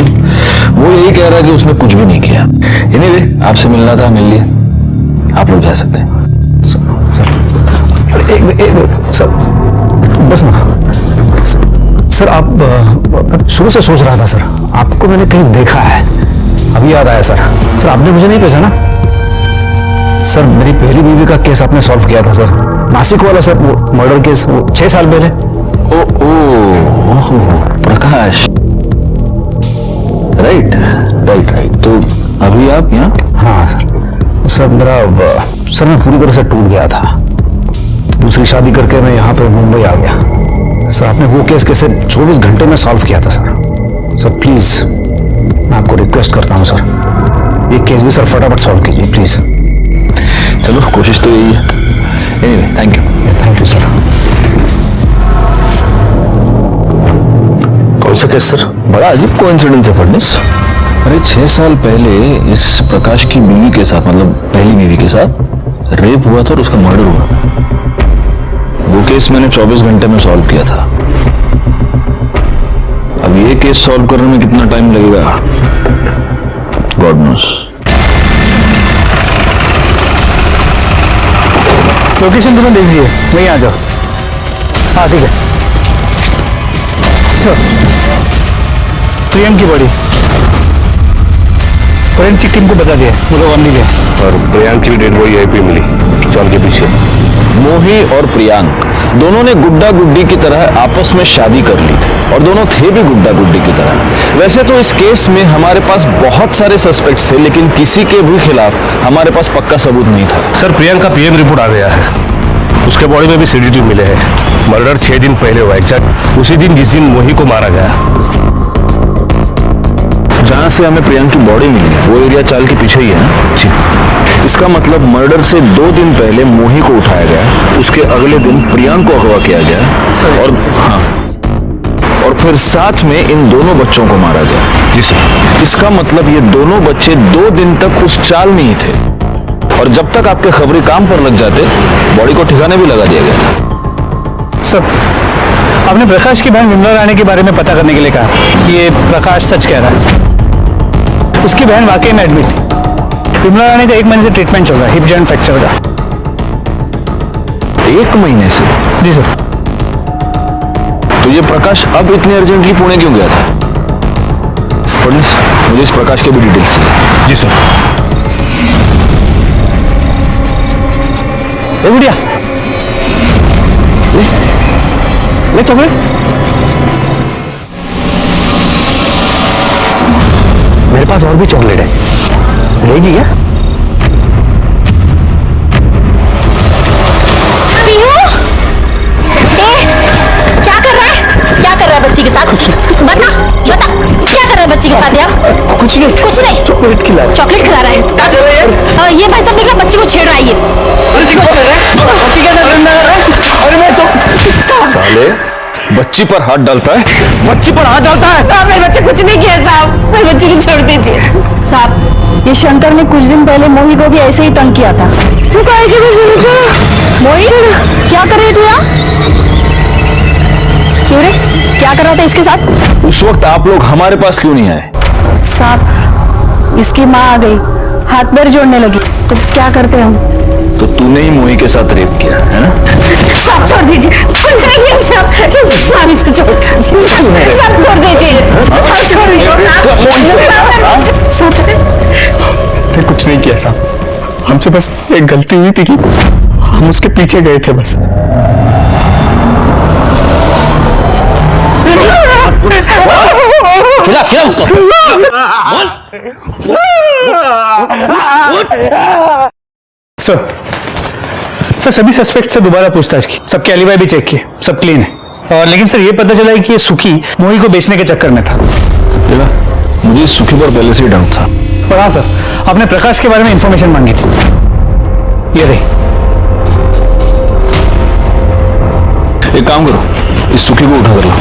वो यही कह रहा है कि उसने कुछ भी नहीं किया। एनीवे, आपसे मिलना था, मिल लिया, आप लोग जा सकते हैं। सर बस ना सर, आप शुरू से सोच रहा था सर, आपको मैंने कहीं देखा है, अभी याद आया सर। सर आपने मुझे नहीं पहचाना? सर मेरी पहली बीवी का केस आपने सॉल्व किया था सर, नासिक वाला सर, वो मर्डर केस, वो 6 साल पहले। ओ प्रकाश, राइट राइट राइट। तो अभी आप यहाँ? हाँ सर, सर मेरा सर मैं पूरी तरह से टूट गया था, तो दूसरी शादी करके मैं यहाँ पे मुंबई आ गया। सर आपने वो केस कैसे 24 घंटे में सॉल्व किया था सर प्लीज मैं आपको रिक्वेस्ट करता हूँ सर, ये केस भी सर फटाफट सॉल्व कीजिए प्लीज। चलो कोशिश तो यही है। Anyway thank you sir. कौन सा केस सर? बड़ा अजीब कोइंसिडेंस है फडनिस। अरे 6 साल पहले इस प्रकाश की बीवी के साथ, मतलब पहली बीवी के साथ रेप हुआ था और उसका मर्डर हुआ था। वो केस मैंने 24 घंटे में सॉल्व किया था। अब ये केस सॉल्व करने में कितना टाइम लगेगा गॉड नोस। लोकेशन तुम्हें भेज दिए, वहीं आ जाओ। हाँ ठीक है सर। प्रियंक की बॉडी फोरेंसिक टीम को बता दिया, वो लोग ऑन गए। और प्रियांक की डेड बॉडी यहीं पे मिली चौल के पीछे। मोही और प्रियांक दोनों ने गुड्डा गुड्डी की तरह आपस में शादी कर ली थी और दोनों थे भी गुड्डा गुड्डी की तरह। वैसे तो इस केस में हमारे पास बहुत सारे सस्पेक्ट्स थे, लेकिन किसी के भी खिलाफ हमारे पास पक्का सबूत नहीं था। सर प्रियांक का पीएम रिपोर्ट आ गया है, उसके बॉडी में भी सीडीटी मिले हैं। मर्डर 6 दिन पहले हुआ, एग्जैक्ट उसी दिन जिस दिन मोही को मारा गया। जहां से हमें प्रियांक की बॉडी मिली वो एरिया चाल के पीछे ही है ना जी। इसका मतलब मर्डर से 2 दिन पहले मोही को उठाया गया, उसके अगले दिन प्रियांक को अगवा किया गया और हाँ, और फिर साथ में इन दोनों बच्चों को मारा गया। जी सर। इसका मतलब ये दोनों बच्चे 2 दिन तक उस चाल में ही थे और जब तक आपके खबरी काम पर लग जाते बॉडी को ठिकाने भी लगा दिया गया था। सर आपने प्रकाश की बहन विमला रानी के बारे में पता करने के लिए कहा। ये प्रकाश सच कह रहा है, उसकी बहन वाकई में एडमिट थी। विमला रानी का 1 महीने से ट्रीटमेंट चल रहा है हिप जॉइंट फ्रैक्चर का। 1 महीने से? जी सर। तो ये प्रकाश अब इतने अर्जेंटली पुणे क्यों गया था? मुझे इस प्रकाश के भी डिटेल्स चाहिए। जी सर। गुड़िया ले चॉकलेट। मेरे पास और भी चॉकलेट है, लेगी क्या? क्या कर रहा है? क्या कर रहा है बच्ची के साथ? बता क्या कर रहा है बच्ची के साथ यार? कुछ नहीं चॉकलेट खिला रहा है। क्या चल रहा है? ये भाई साहब देख रहा बच्ची को छेड़ रहा है ये। साले बच्ची पर हाथ डालता है। बच्ची पर हाथ डालता है? साहब मेरे बच्चे कुछ नहीं किया साहब, मेरे बच्चे को छोड़ दीजिए साहब। ये शंकर ने कुछ दिन पहले मोही को भी ऐसे ही तंग किया था। तू काहे की मोही क्या कर रही तू यार? क्यों रे, क्या कर रहा था इसके साथ? उस वक्त आप लोग हमारे पास क्यों नहीं आए? साहब इसकी माँ आ गई, हाथ पैर जोड़ने लगी, तो क्या करते हम? तो तूने ही मोही के साथ रेप किया है ना? साहब छोड़ दीजिए, छोड़ जाइए साहब, साहब इसको छोड़ दीजिए, साहब छोड़ दीजिए, साहब छोड़ दीजिए। कुछ नहीं किया साहब, हमसे बस एक गलती हुई थी कि हम उसके पीछे गए थे बस। खिला उसको। सर सभी सस्पेक्ट से दोबारा पूछताछ की, सबके एलिबाई भी चेक किए, सब क्लीन है। और लेकिन सर ये पता चला है कि ये सुखी मोही को बेचने के चक्कर में था। मुझे सुखी पर पहले से ही डाउट था। और हाँ सर, आपने प्रकाश के बारे में इंफॉर्मेशन मांगी थी, ये रही। एक काम करो, इस सुखी को उठा कर लो।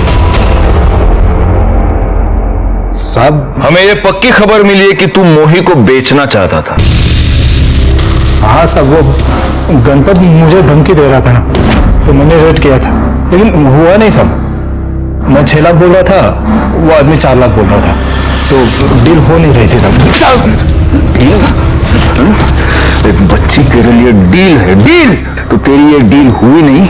साहब हमें ये पक्की खबर मिली है कि तू मोही को बेचना चाहता था। हाँ साहब, वो गणपत मुझे धमकी दे रहा था ना, तो मैंने रेड किया था, लेकिन हुआ नहीं साहब। मैं 6 लाख बोल रहा था, वो आदमी 4 लाख बोल रहा था, तो डील हो नहीं रही थी साहब। एक बच्ची तेरे लिए डील है, डील। तो तेरी ये डील हुई नहीं,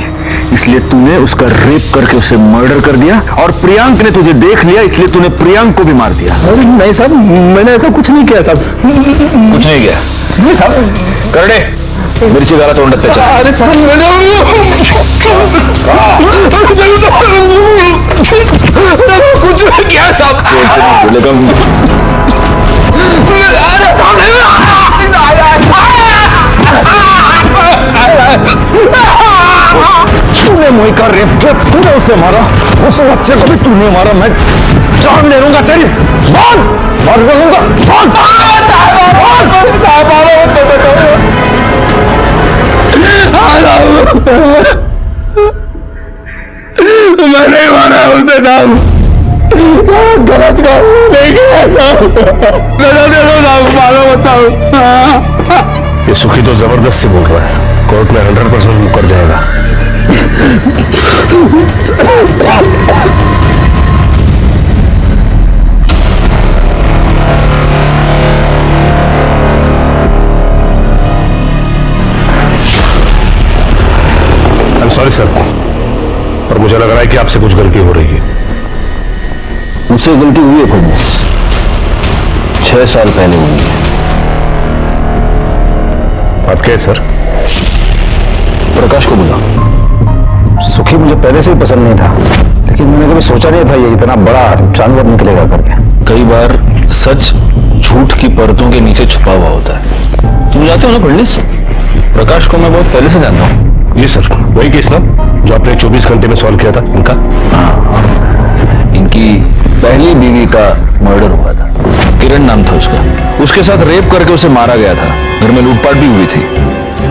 इसलिए तूने उसका रेप करके उसे मर्डर कर दिया, और प्रियांक ने तुझे देख लिया, इसलिए तूने प्रियांक को भी मार दिया। नहीं साहब, मैंने ऐसा कुछ नहीं किया साहब। कुछ नहीं किया? नहीं साहब। करडे मिर्ची गाला तोंड चल। अरे साहब कुछ नहीं किया साहब। मोही का रेप किया, तूने उसे मारा, उस बच्चे को भी तूने मारा। मैं जान ले लूंगा तेरी, बोल मार लूंगा, मैं नहीं मारा उसे साहब, गलत काम नहीं किया साहब, मारो साहब। ये सुखी तो जबरदस्त से बोल रहा है, कोर्ट में 100% मुकर जाएगा। I'm sorry सर, पर मुझे लग रहा है कि आपसे कुछ गलती हो रही है। मुझसे गलती हुई है फडणवीस, 6 साल पहले हुई है। बात क्या है सर? प्रकाश को बुला। सुखी मुझे पहले से ही पसंद नहीं था, लेकिन मैंने कभी सोचा नहीं था ये इतना बड़ा जानवर निकलेगा करके। कई बार सच झूठ की परतों के नीचे छुपा हुआ होता है। तुम जानते हो ना फडणवीस, प्रकाश को मैं बहुत पहले से जानता हूँ। जी सर, वही केस ना जो आपने 24 घंटे में सॉल्व किया था इनका? हाँ, इनकी पहली बीवी का मर्डर हुआ था, किरण नाम था उसका। उसके साथ रेप करके उसे मारा गया था। घर में लूटपाट भी हुई थी।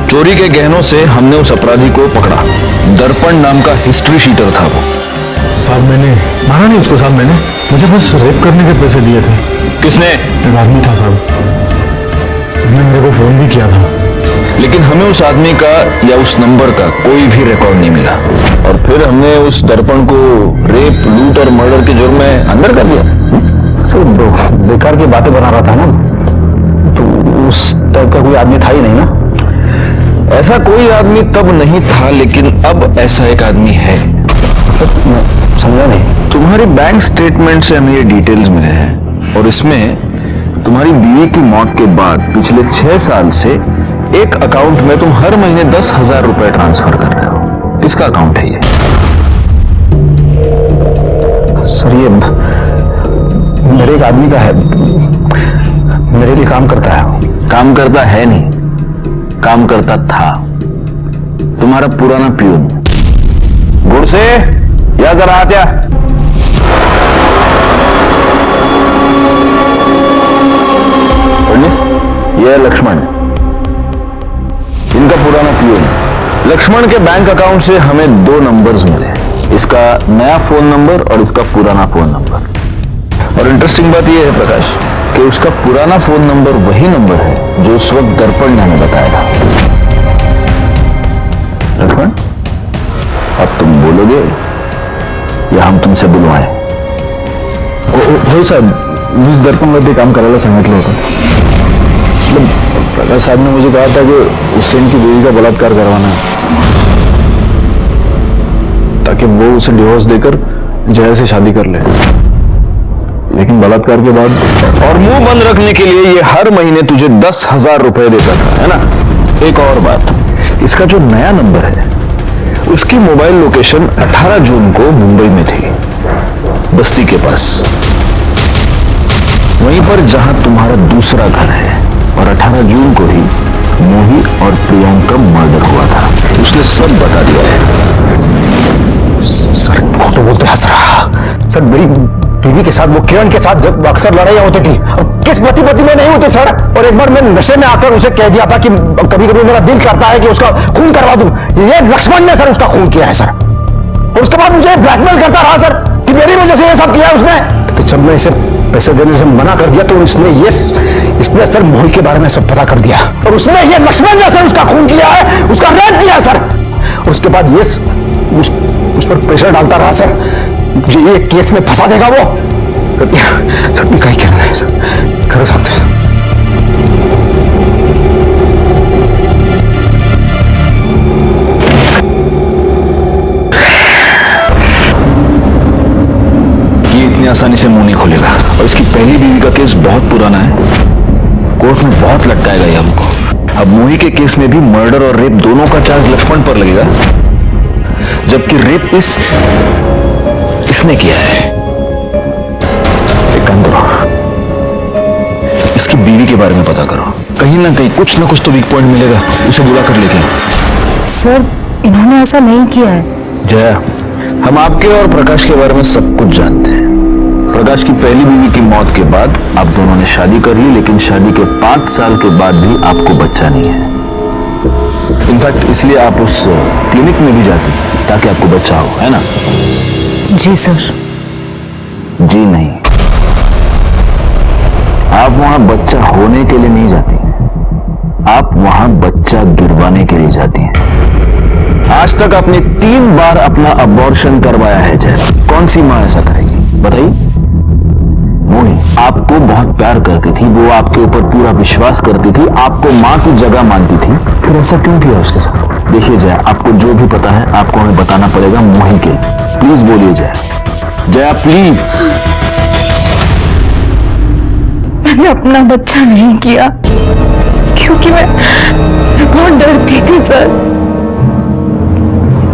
चोरी के गहनों से हमने उस अपराधी को पकड़ा। दर्पण नाम का हिस्ट्री शीटर था वो। साहब मैंने मारा नहीं उसको साहब, मैंने मुझे बस रेप करने के पैसे दिए थे। किसने? एक आदमी था साहब, उसने मेरे को फोन भी किया था। लेकिन हमें उस आदमी का या उस नंबर का कोई भी रिकॉर्ड नहीं मिला, और फिर हमने उस दर्पण को रेप, लूट और मर्डर के जुर्म में अंदर कर दिया। सर बेकार की बातें बना रहा था ना, तो उस टाइप का कोई आदमी था ही नहीं ना। ऐसा कोई आदमी तब नहीं था, लेकिन अब ऐसा एक आदमी है। समझा नहीं। तुम्हारी बैंक स्टेटमेंट से हमें ये डिटेल्स मिले हैं, और इसमें तुम्हारी बीवी की मौत के बाद पिछले 6 साल से एक अकाउंट में तुम हर महीने 10,000 रुपए ट्रांसफर कर रहे हो। किसका अकाउंट है ये? सर ये मेरे एक आदमी का है, मेरे लिए काम करता है। काम करता है नहीं, काम करता था। तुम्हारा पुराना पियून। गुड़ से या जरा आत्या। ये है लक्ष्मण, इनका पुराना पियून। लक्ष्मण के बैंक अकाउंट से हमें 2 नंबर्स मिले, इसका नया फोन नंबर और इसका पुराना फोन नंबर। और इंटरेस्टिंग बात यह है प्रकाश कि उसका पुराना फोन नंबर वही नंबर है जो उस वक्त दर्पण ने हमें बताया था। लक्ष्मण, अब तुम बोलोगे या हम तुमसे बुलवाएं? हो साहेब, मीच दर्पण मध्ये काम करायला सांगितलं होतं। प्रकाश साहब ने मुझे कहा था कि उससे इनकी बीवी का बलात्कार करवाना है, ताकि वो उसे डिवोर्स देकर जया से शादी कर ले। लेकिन बलात्कार के बाद और मुंह बंद रखने के लिए ये हर महीने तुझे 10,000 रुपए देता था, है ना? एक और बात, इसका जो नया नंबर है उसकी मोबाइल लोकेशन 18 जून को मुंबई में थी, बस्ती के पास, वहीं पर जहां तुम्हारा दूसरा घर है। और 18 जून को ही मोही और प्रियंका मर्डर हुआ था। उसने सब बता दिया है। सर खोटो बोलते हैं सर, मेरी बीवी के साथ, वो किरण के साथ जब अक्सर लड़ाइयां होती थी, किस पति में नहीं होती सर। और एक बार मैं नशे में आकर उसे कह दिया था कि कभी कभी मेरा दिल करता है कि उसका खून करवा दूं। ये लक्ष्मण ने सर उसका खून किया है सर, और उसके बाद मुझे ब्लैकमेल करता रहा सर कि मेरी वजह से ये सब किया उसने। तो जब मैं इसे पैसे देने से मना कर दिया तो इसने सर मोही के बारे में सब पता कर दिया, और उसने ये लक्ष्मण ने सर उसका खून किया है, उसका रेप किया सर। और उसके बाद ये उस पर प्रेशर डालता रहा सर, मुझे ये केस में फंसा देगा वो। सर मैं कहीं कह रहा है सर, करो साथ सर। इतनी आसानी से मुंह नहीं खोलेगा, और इसकी पहली बीवी का केस बहुत पुराना है, कोर्ट में बहुत लटकाएगा ये हमको। अब मोही के केस में भी मर्डर और रेप दोनों का चार्ज लक्ष्मण पर लगेगा, जबकि रेप इसने किया है। एक काम करो, इसकी बीवी के बारे में पता करो, कहीं ना कहीं कुछ ना कुछ तो वीक पॉइंट मिलेगा, उसे बुला कर लेके आओ। सर इन्होंने ऐसा नहीं किया है, जया, हम आपके और प्रकाश के बारे में सब कुछ जानते हैं। प्रकाश की पहली बीवी की मौत के बाद आप दोनों ने शादी कर ली, लेकिन शादी के 5 साल के बाद भी आपको बच्चा नहीं है। इनफैक्ट इसलिए आप उस क्लिनिक में भी जाती ताकि आपको बच्चा हो, है ना? जी सर। जी नहीं, आप वहां बच्चा होने के लिए नहीं जाती, आप वहां बच्चा गिरवाने के लिए जाती हैं। आज तक आपने 3 बार अपना अबॉर्शन करवाया है जया। कौन सी मां ऐसा करेगी बताइए? मोही आपको बहुत प्यार करती थी, वो आपके ऊपर पूरा विश्वास करती थी, आपको मां की जगह मानती थी, फिर ऐसा क्यों किया उसके साथ? देखिए जया, आपको जो भी पता है आपको हमें बताना पड़ेगा मोही के। प्लीज बोलिए जया, जया प्लीज। मैंने अपना बच्चा नहीं किया क्योंकि मैं बहुत डरती थी सर।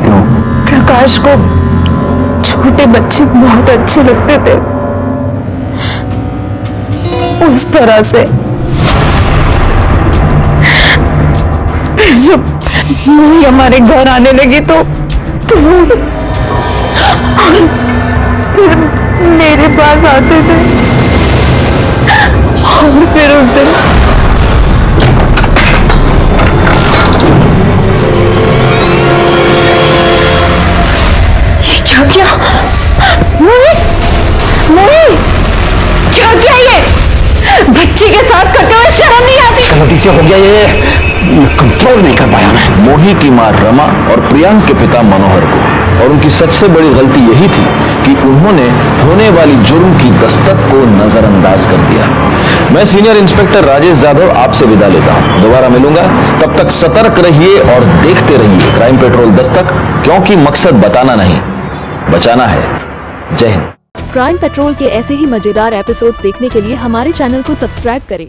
क्यों? प्रकाश को छोटे बच्चे बहुत अच्छे लगते थे, उस तरह से। फिर जब मोही हमारे घर आने लगी तो वो फिर मेरे पास आते थे और फिर उस दिन ये क्या किया? मोही, मोही, क्या किया ये? बच्चे के साथ करते हुए शर्म नहीं आती? गलती से हो गया, ये कंट्रोल नहीं कर पाया मैं। मोही की मां रमा और प्रियांक के पिता मनोहर को, और उनकी सबसे बड़ी गलती यही थी कि उन्होंने होने वाली जुर्म की दस्तक को नजरअंदाज कर दिया। मैं सीनियर इंस्पेक्टर राजेश यादव आपसे विदा लेता हूं, दोबारा मिलूंगा। तब तक सतर्क रहिए और देखते रहिए क्राइम पेट्रोल दस्तक, क्योंकि मकसद बताना नहीं, बचाना है। जय हिंद। क्राइम पेट्रोल के ऐसे ही मजेदार एपिसोड्स देखने के लिए हमारे चैनल को सब्सक्राइब करें